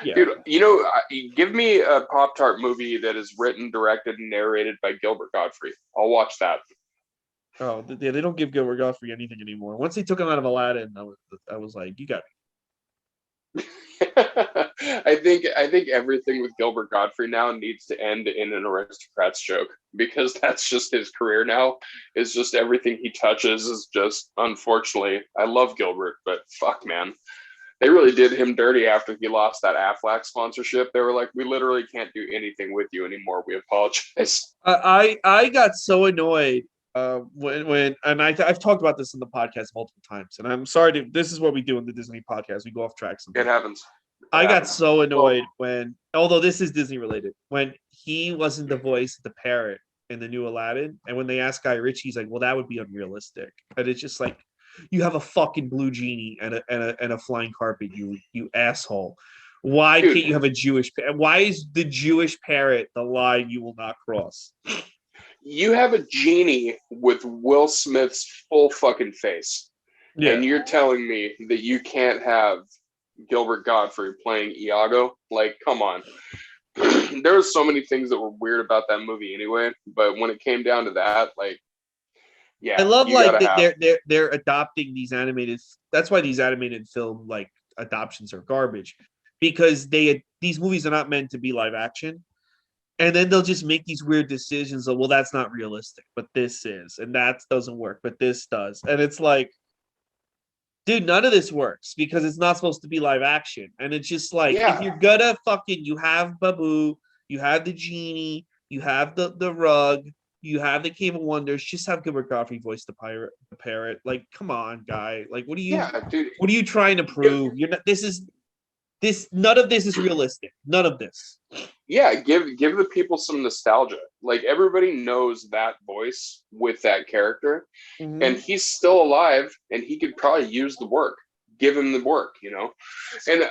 yeah. Dude, give me a Pop Tart movie that is written, directed, and narrated by Gilbert Gottfried. I'll watch that. Oh, they don't give Gilbert Gottfried anything anymore. Once they took him out of Aladdin, I was like, you got I think everything with Gilbert Gottfried now needs to end in an aristocrats joke because that's just his career now. Is just everything he touches is just unfortunately. I love Gilbert, but fuck man. They really did him dirty after he lost that Aflac sponsorship. They were like, we literally can't do anything with you anymore. We apologize. I got so annoyed when and I've talked about this in the podcast multiple times, and I'm sorry to this is what we do in the Disney podcast. We go off track It sometimes. happens. It I got happens. so annoyed Well, when although this is Disney related, when he wasn't the voice of the parrot in the new Aladdin, and when they asked Guy Ritchie, he's like, well, that would be unrealistic. And it's just like you have a fucking blue genie and a flying carpet, you asshole. Why dude, can't you have a Jewish? Why is the Jewish parrot the line you will not cross? You have a genie with Will Smith's full fucking face, Yeah. and you're telling me that you can't have Gilbert Gottfried playing Iago? Like, come on. There were so many things that were weird about that movie anyway, but when it came down to that, like, I yeah, love you like gotta that have. they're adopting these animated. That's why these animated film like adoptions are garbage, because these movies are not meant to be live action, and then they'll just make these weird decisions of, well, that's not realistic, but this is, and that doesn't work, but this does, and it's like, dude, none of this works because it's not supposed to be live action, and it's just like, if Yeah, you're gonna fucking, you have Babu, you have the genie, you have the rug, you have the Cave of Wonders. Just have Gilbert Gottfried voice the parrot. Like, come on, guy. Like, yeah, dude. what are you trying to Give, prove? You're not. This. None of this is realistic. None of this. yeah, give the people some nostalgia. Like everybody knows that voice with that character, and Mm-hmm. he's still alive, and he could probably use the work. Give him the work, you know. And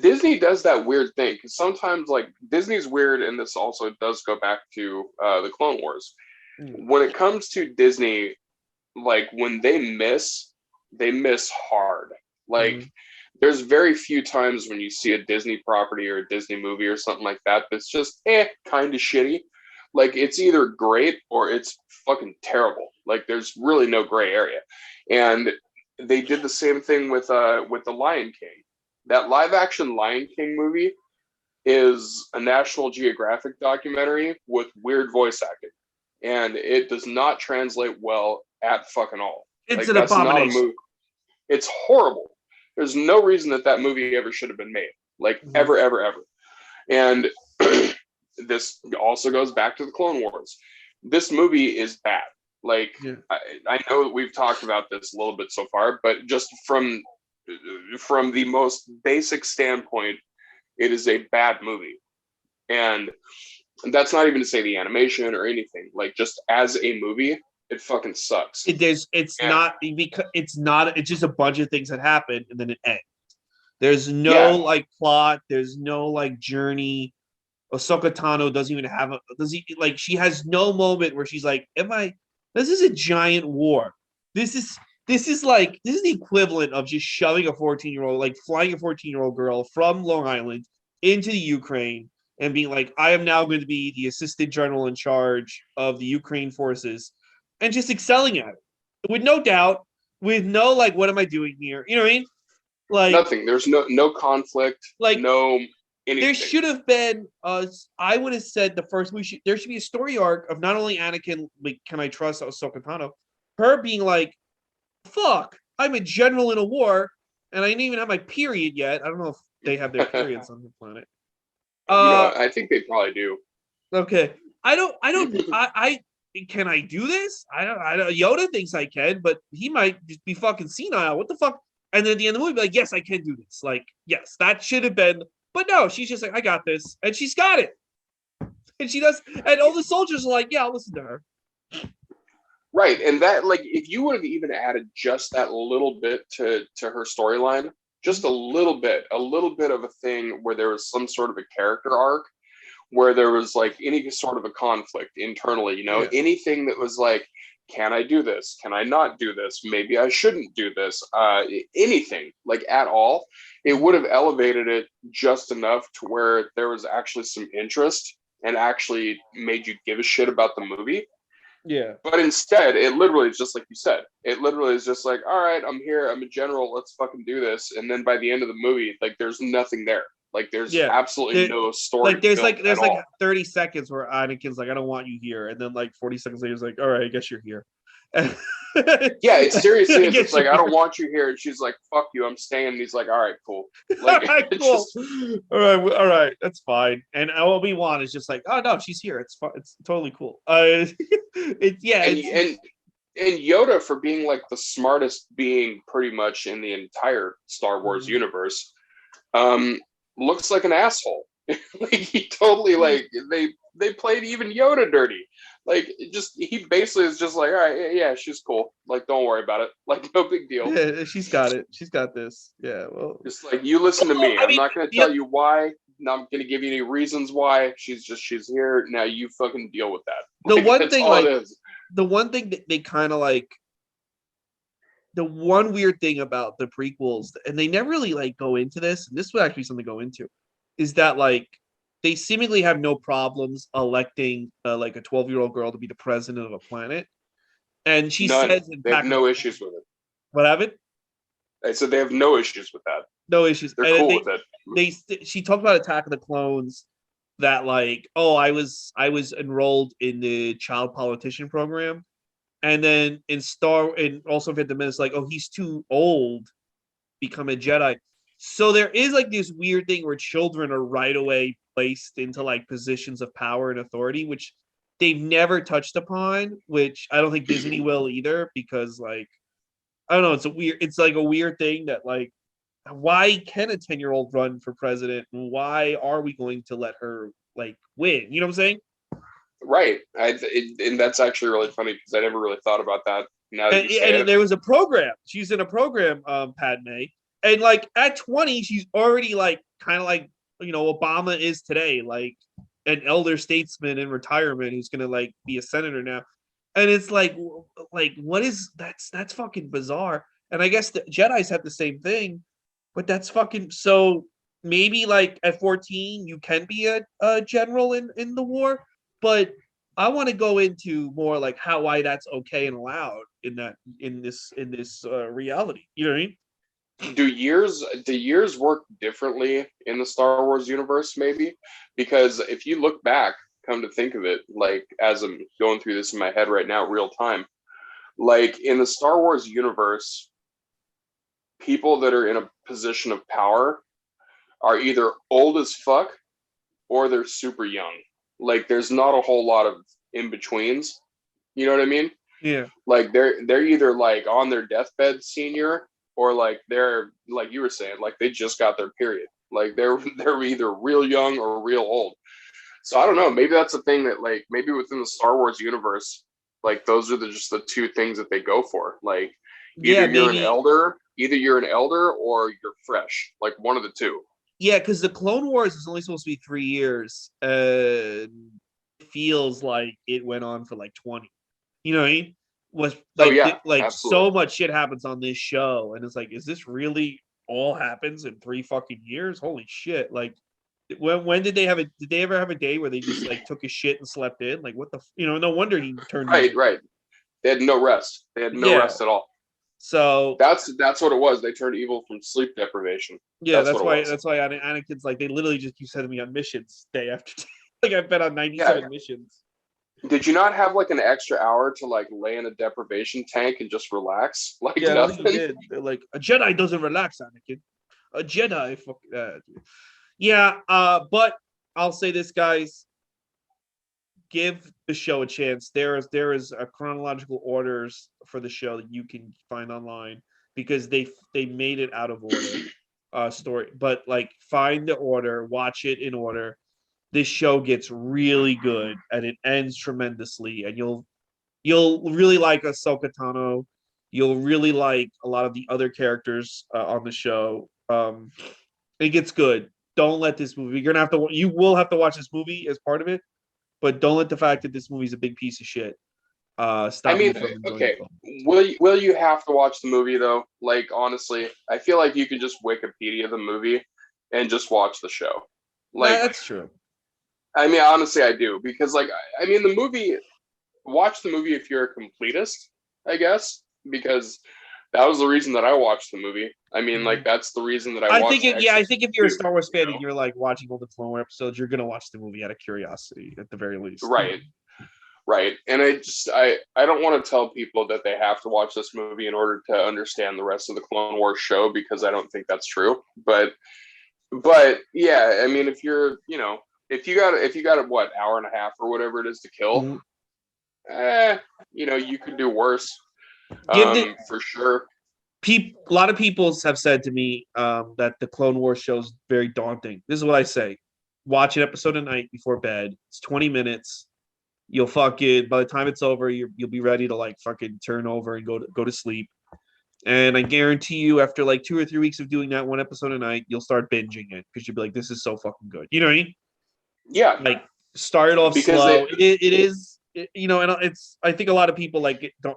Disney does that weird thing because sometimes, like Disney's weird, and this also does go back to the Clone Wars. Mm-hmm. When it comes to Disney, like when they miss hard. Like there's very few times when you see a Disney property or a Disney movie or something like that that's just kind of shitty. Like it's either great or it's fucking terrible. Like there's really no gray area. And they did the same thing with the Lion King. That live action Lion King movie is a National Geographic documentary with weird voice acting. And it does not translate well at fucking all. It's Like an that's not a abomination. movie. It's horrible. There's no reason that that movie ever should have been made. Like Mm-hmm. ever, ever, ever. And this also goes back to the Clone Wars. This movie is bad. Like Yeah. I know that we've talked about this a little bit so far, but just from the most basic standpoint, it is a bad movie. And that's not even to say the animation or anything. Like just as a movie, it fucking sucks. It's And not because it's not. It's just a bunch of things that happen and then it ends. There's no yeah, like plot. There's no like journey. Ahsoka Tano doesn't even have a. Does he like? She has no moment where she's like, "Am I? This is a giant war. This is this is the equivalent of just shoving a 14-year-old, like flying a 14-year-old girl from Long Island into the Ukraine and being like, I am now going to be the assistant general in charge of the Ukraine forces, and just excelling at it with no doubt, with no like, what am I doing here? You know what I mean? Like, nothing. There's no conflict, like no there anything. should have been I would have said the first movie there should be a story arc of not only Anakin, like, can I trust Ahsoka Tano, her being like, fuck, I'm a general in a war and I didn't even have my period yet. I don't know if they have their periods on the planet. You know uh what? I think they probably do. okay, I can I do this? I don't Yoda thinks I can, but he might just be fucking senile. What the fuck? And then at the end of the movie, like, yes, I can do this. Like, yes, that should have been. But no, she's just like, I got this, and she's got it, and she does. And all the soldiers are like, yeah, I'll listen to her. Right. And that like if you would have even added just that little bit to her storyline, just a little bit of a thing where there was some sort of a character arc, where there was like any sort of a conflict internally, you know, Yeah, anything that was like, can I do this? Can I not do this? Maybe I shouldn't do this. Anything like at all, it would have elevated it just enough to where there was actually some interest and actually made you give a shit about the movie. yeah, But instead, it literally is just like you said. It literally is just like, all right, I'm here. I'm a general. Let's fucking do this. And then by the end of the movie, like there's nothing there. Like there's yeah. absolutely There, no story like there's built like at there's like all. 30 seconds where Anakin's like, I don't want you here, and then like 40 seconds later, he's like, all right, I guess you're here. Yeah, it seriously I is. It's guess like, you're I don't here. want you here. And she's like, fuck you, I'm staying. And he's like, all right, cool. All Like, right, it's cool. just, All right, that's fine. And Obi-Wan is just like, oh no, she's here. It's fun. It's totally cool. It's yeah, and, it's and, and Yoda, for being like the smartest being pretty much in the entire Star Wars universe, um, looks like an asshole. Like, he totally, like, they played even Yoda dirty. Like, he basically is just like, all right, yeah, she's cool. Like, don't worry about it. Like, no big deal. yeah, she's got it. She's got this. Yeah, well, Just like, you listen to well, me. I I'm mean, not going to the tell you why, not gonna give you any reasons why. She's here. Now you fucking deal with that. The Like, one that's thing, all like it is. the one thing that they kind of like, the one weird thing about the prequels, and they never really like go into this, and this would actually be something to go into, is that like they seemingly have no problems electing like a 12-year-old girl to be the president of a planet, and she None. says in They have Pack no issues with it. what happened? I said they have no issues with that. No issues. They're And then cool with it. she talked about Attack of the Clones, that like, oh, I was enrolled in the child politician program, and then and also Phantom Menace, like, oh, he's too old to become a Jedi. So there is like this weird thing where children are right away placed into like positions of power and authority, which they've never touched upon, which I don't think Disney will either, because like I don't know, it's like a weird thing that like, why can a 10-year-old run for president, and why are we going to let her like win? You know what I'm saying? Right. And that's actually really funny because I never really thought about that. Now that you say And it. there was a program. She's in a program, Padme, and like at 20, she's already like kind of like, Obama is today, like an elder statesman in retirement who's gonna like be a senator now. And it's like what is that's fucking bizarre. And I guess the Jedi's have the same thing, but that's fucking so. Maybe like at 14 you can be a general in the war, but I want to go into more like why that's okay and allowed in this reality. You know what I mean? Do years work differently in the Star Wars universe? Maybe because if you look back, come to think of it, like as I'm going through this in my head right now, real time, like in the Star Wars universe, people that are in a position of power are either old as fuck or they're super young. Like there's not a whole lot of in betweens. You know what I mean? Yeah. Like they're either like on their deathbed senior, or like they're like you were saying, like they just got their period. Like they're either real young or real old. So I don't know. Maybe that's a thing that like maybe within the Star Wars universe, like those are just the two things that they go for. Like Yeah, maybe. either you're an elder or you're fresh. Like one of the two. Yeah, because the Clone Wars is only supposed to be 3 years. Feels like it went on for like 20. You know what I mean? Was Oh like yeah, like absolutely. so much shit happens on this show, and it's like, is this really all happens in 3 fucking years? Holy shit! Like, when did they have a? Did they ever have a day where they just like took a shit and slept in? Like, what the? No wonder he turned Right, evil. right. They had no rest. They had no Yeah. rest at all. So That's what it was. They turned evil from sleep deprivation. yeah, That's that's what it why was. that's why Anakin's like, they literally just keep sending me on missions day after day. Like I've been on Yeah. 97 missions. Did you not have like an extra hour to like lay in a deprivation tank and just relax? Like Yeah, I don't think he nothing? did. They're like, a Jedi doesn't relax, Anakin. A Jedi, fuck that. Yeah, but I'll say this, guys: give the show a chance. There is a chronological orders for the show that you can find online, because they made it out of order, story. But like, find the order, watch it in order. This show gets really good and it ends tremendously, and you'll really like Ahsoka Tano. You'll really like a lot of the other characters on the show. It gets good. Don't let this movie. You will have to watch this movie as part of it, but don't let the fact that this movie is a big piece of shit I stop you mean, from enjoying the okay. film. Will you have to watch the movie though? Like honestly, I feel like you can just Wikipedia the movie and just watch the show. Nah, Like that's true. I mean, honestly, I do because like I mean the movie. Watch the movie if you're a completist, I guess, because that was the reason that I watched the movie. I mean, like Mhm. that's the reason that I I think watched it, yeah, I Exorcist think if you're a 2, Star Wars you fan and know? you're like watching all the Clone Wars episodes, you're gonna watch the movie out of curiosity at the very least. Right, right. And I don't want to tell people that they have to watch this movie in order to understand the rest of the Clone Wars show because I don't think that's true. But yeah, I mean, if you got a what hour and a half or whatever it is to kill, Mhm. eh, you could do worse, Give the for sure. A lot of people have said to me that the Clone Wars show is very daunting. This is what I say: watch an episode a night before bed. It's 20 minutes. You'll fucking, by the time it's over, you'll be ready to like fucking turn over and go to sleep. And I guarantee you, after like 2 or 3 weeks of doing that one episode a night, you'll start binging it because you'll be like, "This is so fucking good." You know what I mean? Yeah, Like, start off because slow. It is, you know, and it's. I think a lot of people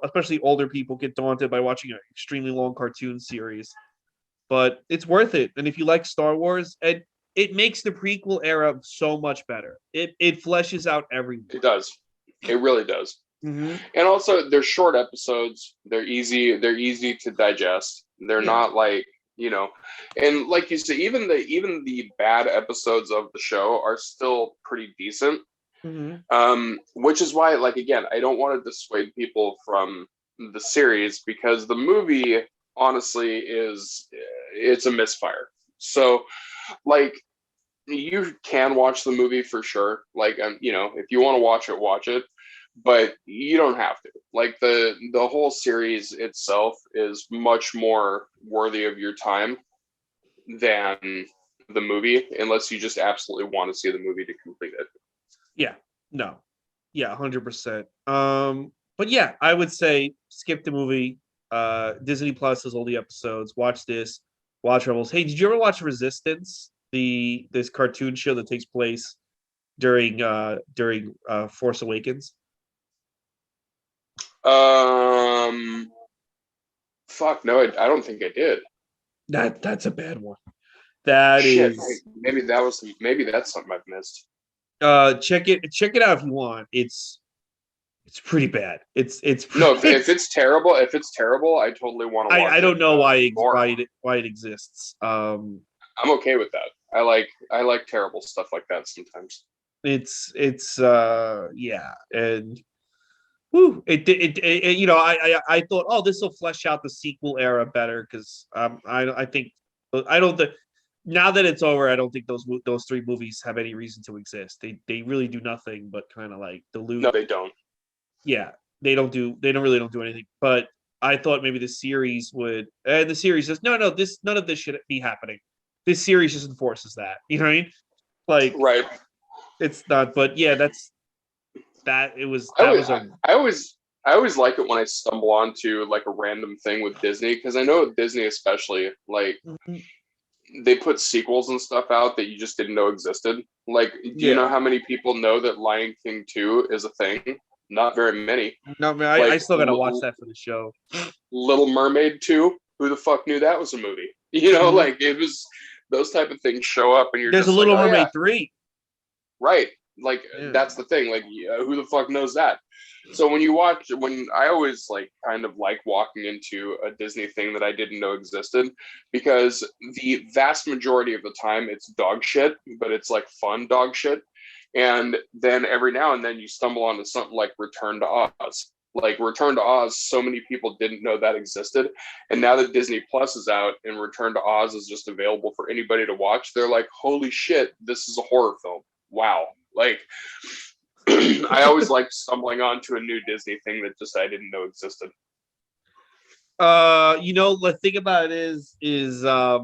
especially older people, get daunted by watching an extremely long cartoon series, but it's worth it. And if you like Star Wars, and it makes the prequel era so much better. It fleshes out everything. it does. It really does. Mm-hmm. And also, they're short episodes. They're easy. They're easy to digest. They're Yeah. not like, and like you say, even the bad episodes of the show are still pretty decent. Which is why, like, again, I don't want to dissuade people from the series, because the movie honestly it's a misfire. So, like, you can watch the movie for sure. Like, if you want to watch it, but you don't have to. Like, the whole series itself is much more worthy of your time than the movie, unless you just absolutely want to see the movie to complete it. Yeah. No. Yeah, 100%. But yeah, I would say skip the movie. Disney Plus has all the episodes. Watch this. Watch Rebels. Hey, did you ever watch Resistance? This cartoon show that takes place during Force Awakens. Fuck no, I don't think I did. That's a bad one. That Shit, is. maybe that's something I've missed. Check it out if you want. It's pretty bad. It's No, if it's terrible, I totally want to watch it. I don't know more. why it exists. I'm okay with that. I like terrible stuff like that sometimes. It's yeah, and whew, it you know, I thought, oh, this will flesh out the sequel era better, because I think I don't think now that it's over, I don't think those three movies have any reason to exist. They really do nothing but kind of like dilute. No, they don't. Yeah, they don't really don't do anything. But I thought maybe the series would, and the series says, no, none of this should be happening. This series just enforces that. You know what I mean? Like, right. It's not, but yeah, that was I always like it when I stumble onto like a random thing with Disney, because I know Disney especially, like, Mhm. they put sequels and stuff out that you just didn't know existed. Like, do you know Yeah. how many people know that Lion King 2 is a thing? Not very many. No, man, I Like, still gotta watch that for the show. Little Mermaid 2, who the fuck knew that was a movie? Mhm. Like, it was, those type of things show up and you're There's a just like, Little oh yeah, Mermaid 3. right. Like, Yeah. that's the thing. Like, who the fuck knows that? So when I always like kind of like walking into a Disney thing that I didn't know existed, because the vast majority of the time it's dog shit, but it's like fun dog shit. And then every now and then you stumble onto something like Return to Oz. Like, Return to Oz, so many people didn't know that existed. And now that Disney Plus is out and Return to Oz is just available for anybody to watch, they're like, holy shit, this is a horror film. Wow. Like, I always like stumbling onto a new Disney thing that just I didn't know existed. The thing about it is I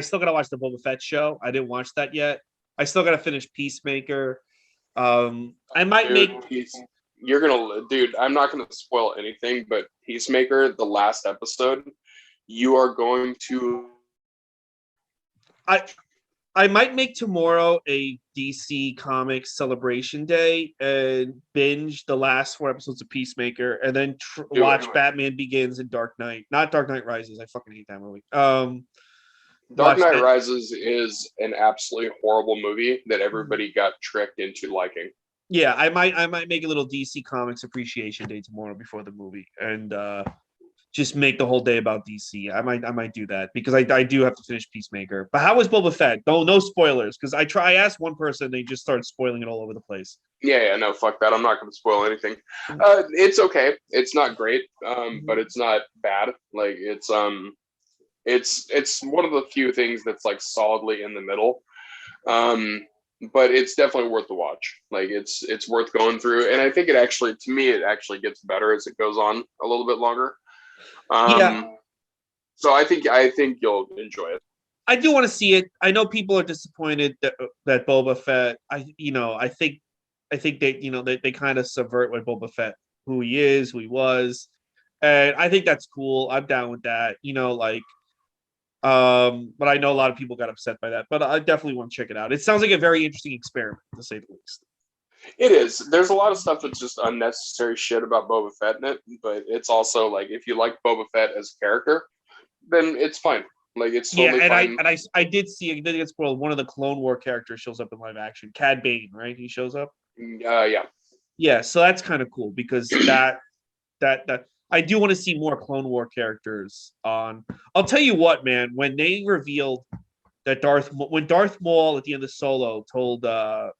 still gotta watch the Boba Fett show. I didn't watch that yet. I still gotta finish Peacemaker. I might Dude, make I'm not gonna spoil anything, but Peacemaker, the last episode, you are going to I I might make tomorrow a DC Comics celebration day and binge the last 4 episodes of Peacemaker, and then watch Batman Begins and Dark Knight. Not Dark Knight Rises. I fucking hate that movie. Dark Watch Knight that. Rises is an absolutely horrible movie that everybody got tricked into liking. Yeah, I might make a little DC Comics appreciation day tomorrow before the movie, and just make the whole day about DC. I might do that, because I do have to finish Peacemaker. But how was Boba Fett? No spoilers, because I asked one person, they just started spoiling it all over the place. Yeah, no, fuck that. I'm not going to spoil anything. It's okay. It's not great, but it's not bad. Like, it's one of the few things that's like solidly in the middle. But it's definitely worth the watch. Like, it's worth going through, and I think it actually gets better as it goes on a little bit longer. Yeah. So I think you'll enjoy it. I do want to see it. I know people are disappointed that Boba Fett. I think they they kind of subvert what Boba Fett, who he is, who he was, And I think that's cool. I'm down with that. Like, but I know a lot of people got upset by that. But I definitely want to check it out. It sounds like a very interesting experiment, to say the least. It is. There's a lot of stuff that's just unnecessary shit about Boba Fett in it, but it's also like if you like Boba Fett as a character, then it's fine. Like it's Yeah, totally fine. I did see. I did get spoiled. One of the Clone War characters shows up in live action. Cad Bane, right? He shows up. Yeah. Yeah, so that's kind of cool because that I do want to see more Clone War characters on. I'll tell you what, man. When they revealed that when Darth Maul at the end of Solo told the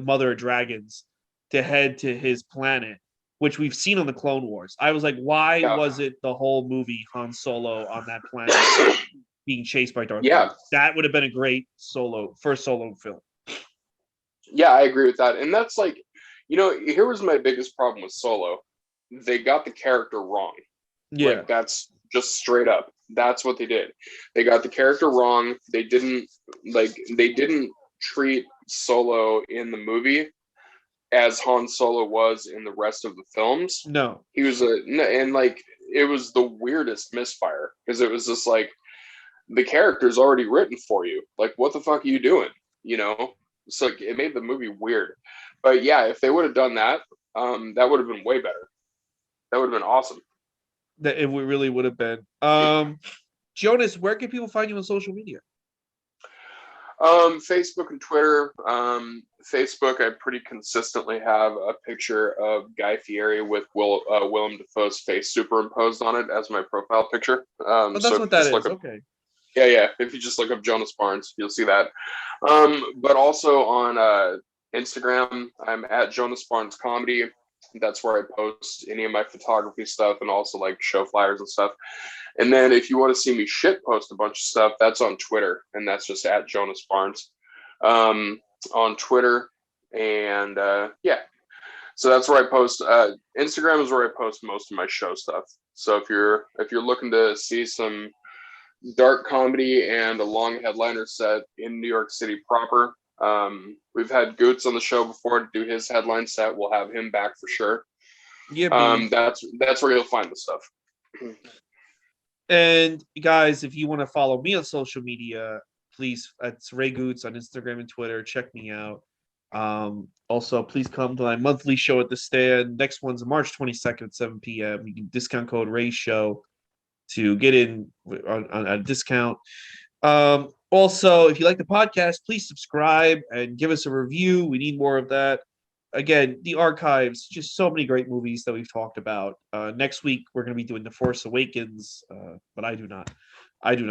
Mother of Dragons to head to his planet, which we've seen on the Clone Wars, I was like, why Yeah. was it the whole movie Han Solo on that planet being chased by Darth Yeah. Vader? That would have been a great first solo film. Yeah, I agree with that. And that's like, here was my biggest problem with Solo. They got the character wrong. Yeah. Like that's just straight up. That's what they did. They got the character wrong. They didn't treat Solo in the movie as Han Solo was in the rest of the films. No. He was and like it was the weirdest misfire because it was just like the character's already written for you. Like what the fuck are you doing? So it made the movie weird. But yeah, if they would have done that, that would have been way better. That would have been awesome. That it really would have been. Jonas, where can people find you on social media? Facebook and Twitter. Facebook, I pretty consistently have a picture of Guy Fieri with Willem Dafoe's face superimposed on it as my profile picture. That's so what that is. Okay. Yeah. If you just look up Jonas Barnes, you'll see that. But also on Instagram, I'm at Jonas Barnes Comedy. That's where I post any of my photography stuff and also like show flyers and stuff. And then if you want to see me shit post a bunch of stuff, that's on Twitter, and that's just at Jonas Barnes on Twitter. And yeah, so that's where I post. Instagram is where I post most of my show stuff. So if you're looking to see some dark comedy and a long headliner set in New York City proper, we've had Gootz on the show before to do his headline set. We'll have him back for sure. Yeah, that's where you'll find the stuff. And guys, if you want to follow me on social media, please, it's Ray Gootz on Instagram and Twitter. Check me out. Also, please come to my monthly show at the Stand. Next one's March 22nd at 7 p.m. You can discount code Ray Show to get in on a discount. Also, if you like the podcast, please subscribe and give us a review. We need more of that. Again, the archives, just so many great movies that we've talked about. Next week we're going to be doing The Force Awakens, but I do not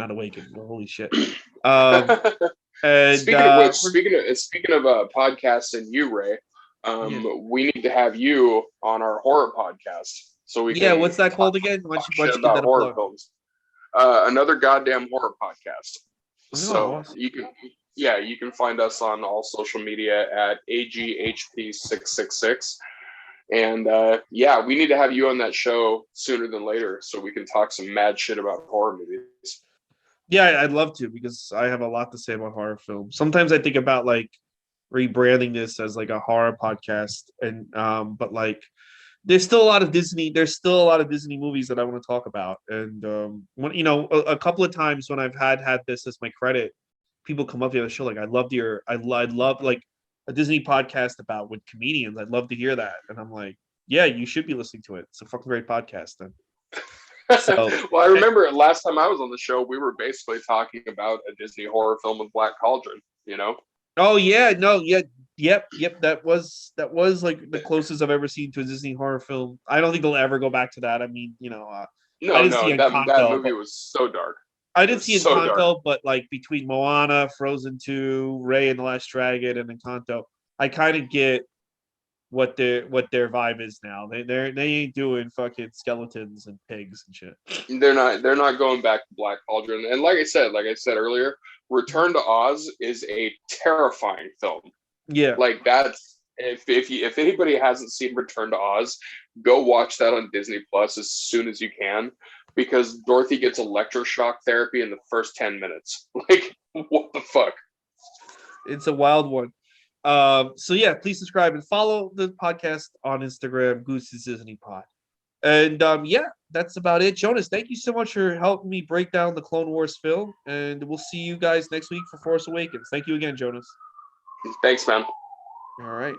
awaken. Holy shit! And speaking of which, speaking of podcasts and you, Ray, we need to have you on our horror podcast so we can. What's that called again? Why don't you about horror films? Another goddamn horror podcast. So awesome. You can find us on all social media at AGHP666. And we need to have you on that show sooner than later so we can talk some mad shit about horror movies. Yeah, I'd love to because I have a lot to say about horror films. Sometimes I think about like rebranding this as like a horror podcast, and but like there's still a lot of Disney movies that I want to talk about. And when a couple of times when I've had this as my credit, people come up to the show like, I love like a Disney podcast about with comedians. I'd love to hear that. And I'm like, yeah, you should be listening to it. It's a fucking great podcast then. So well, I remember last time I was on the show, we were basically talking about a Disney horror film with Black Cauldron, Oh yeah, no, yeah, yep. That was like the closest I've ever seen to a Disney horror film. I don't think they'll ever go back to that. I mean, that movie was so dark. I didn't see Encanto, but like between Moana, Frozen 2, Ray and the Last Dragon, and Encanto, I kind of get what their vibe is now. They ain't doing fucking skeletons and pigs and shit. They're not going back to Black Cauldron. And like I said earlier, Return to Oz is a terrifying film. Yeah. Like that's if anybody hasn't seen Return to Oz, go watch that on Disney Plus as soon as you can, because Dorothy gets electroshock therapy in the first 10 minutes. Like, what the fuck? It's a wild one. So yeah, please subscribe and follow the podcast on Instagram, Gootz's Disney Pod. And yeah, that's about it. Jonas, thank you so much for helping me break down the Clone Wars film. And we'll see you guys next week for Force Awakens. Thank you again, Jonas. Thanks, man. All right.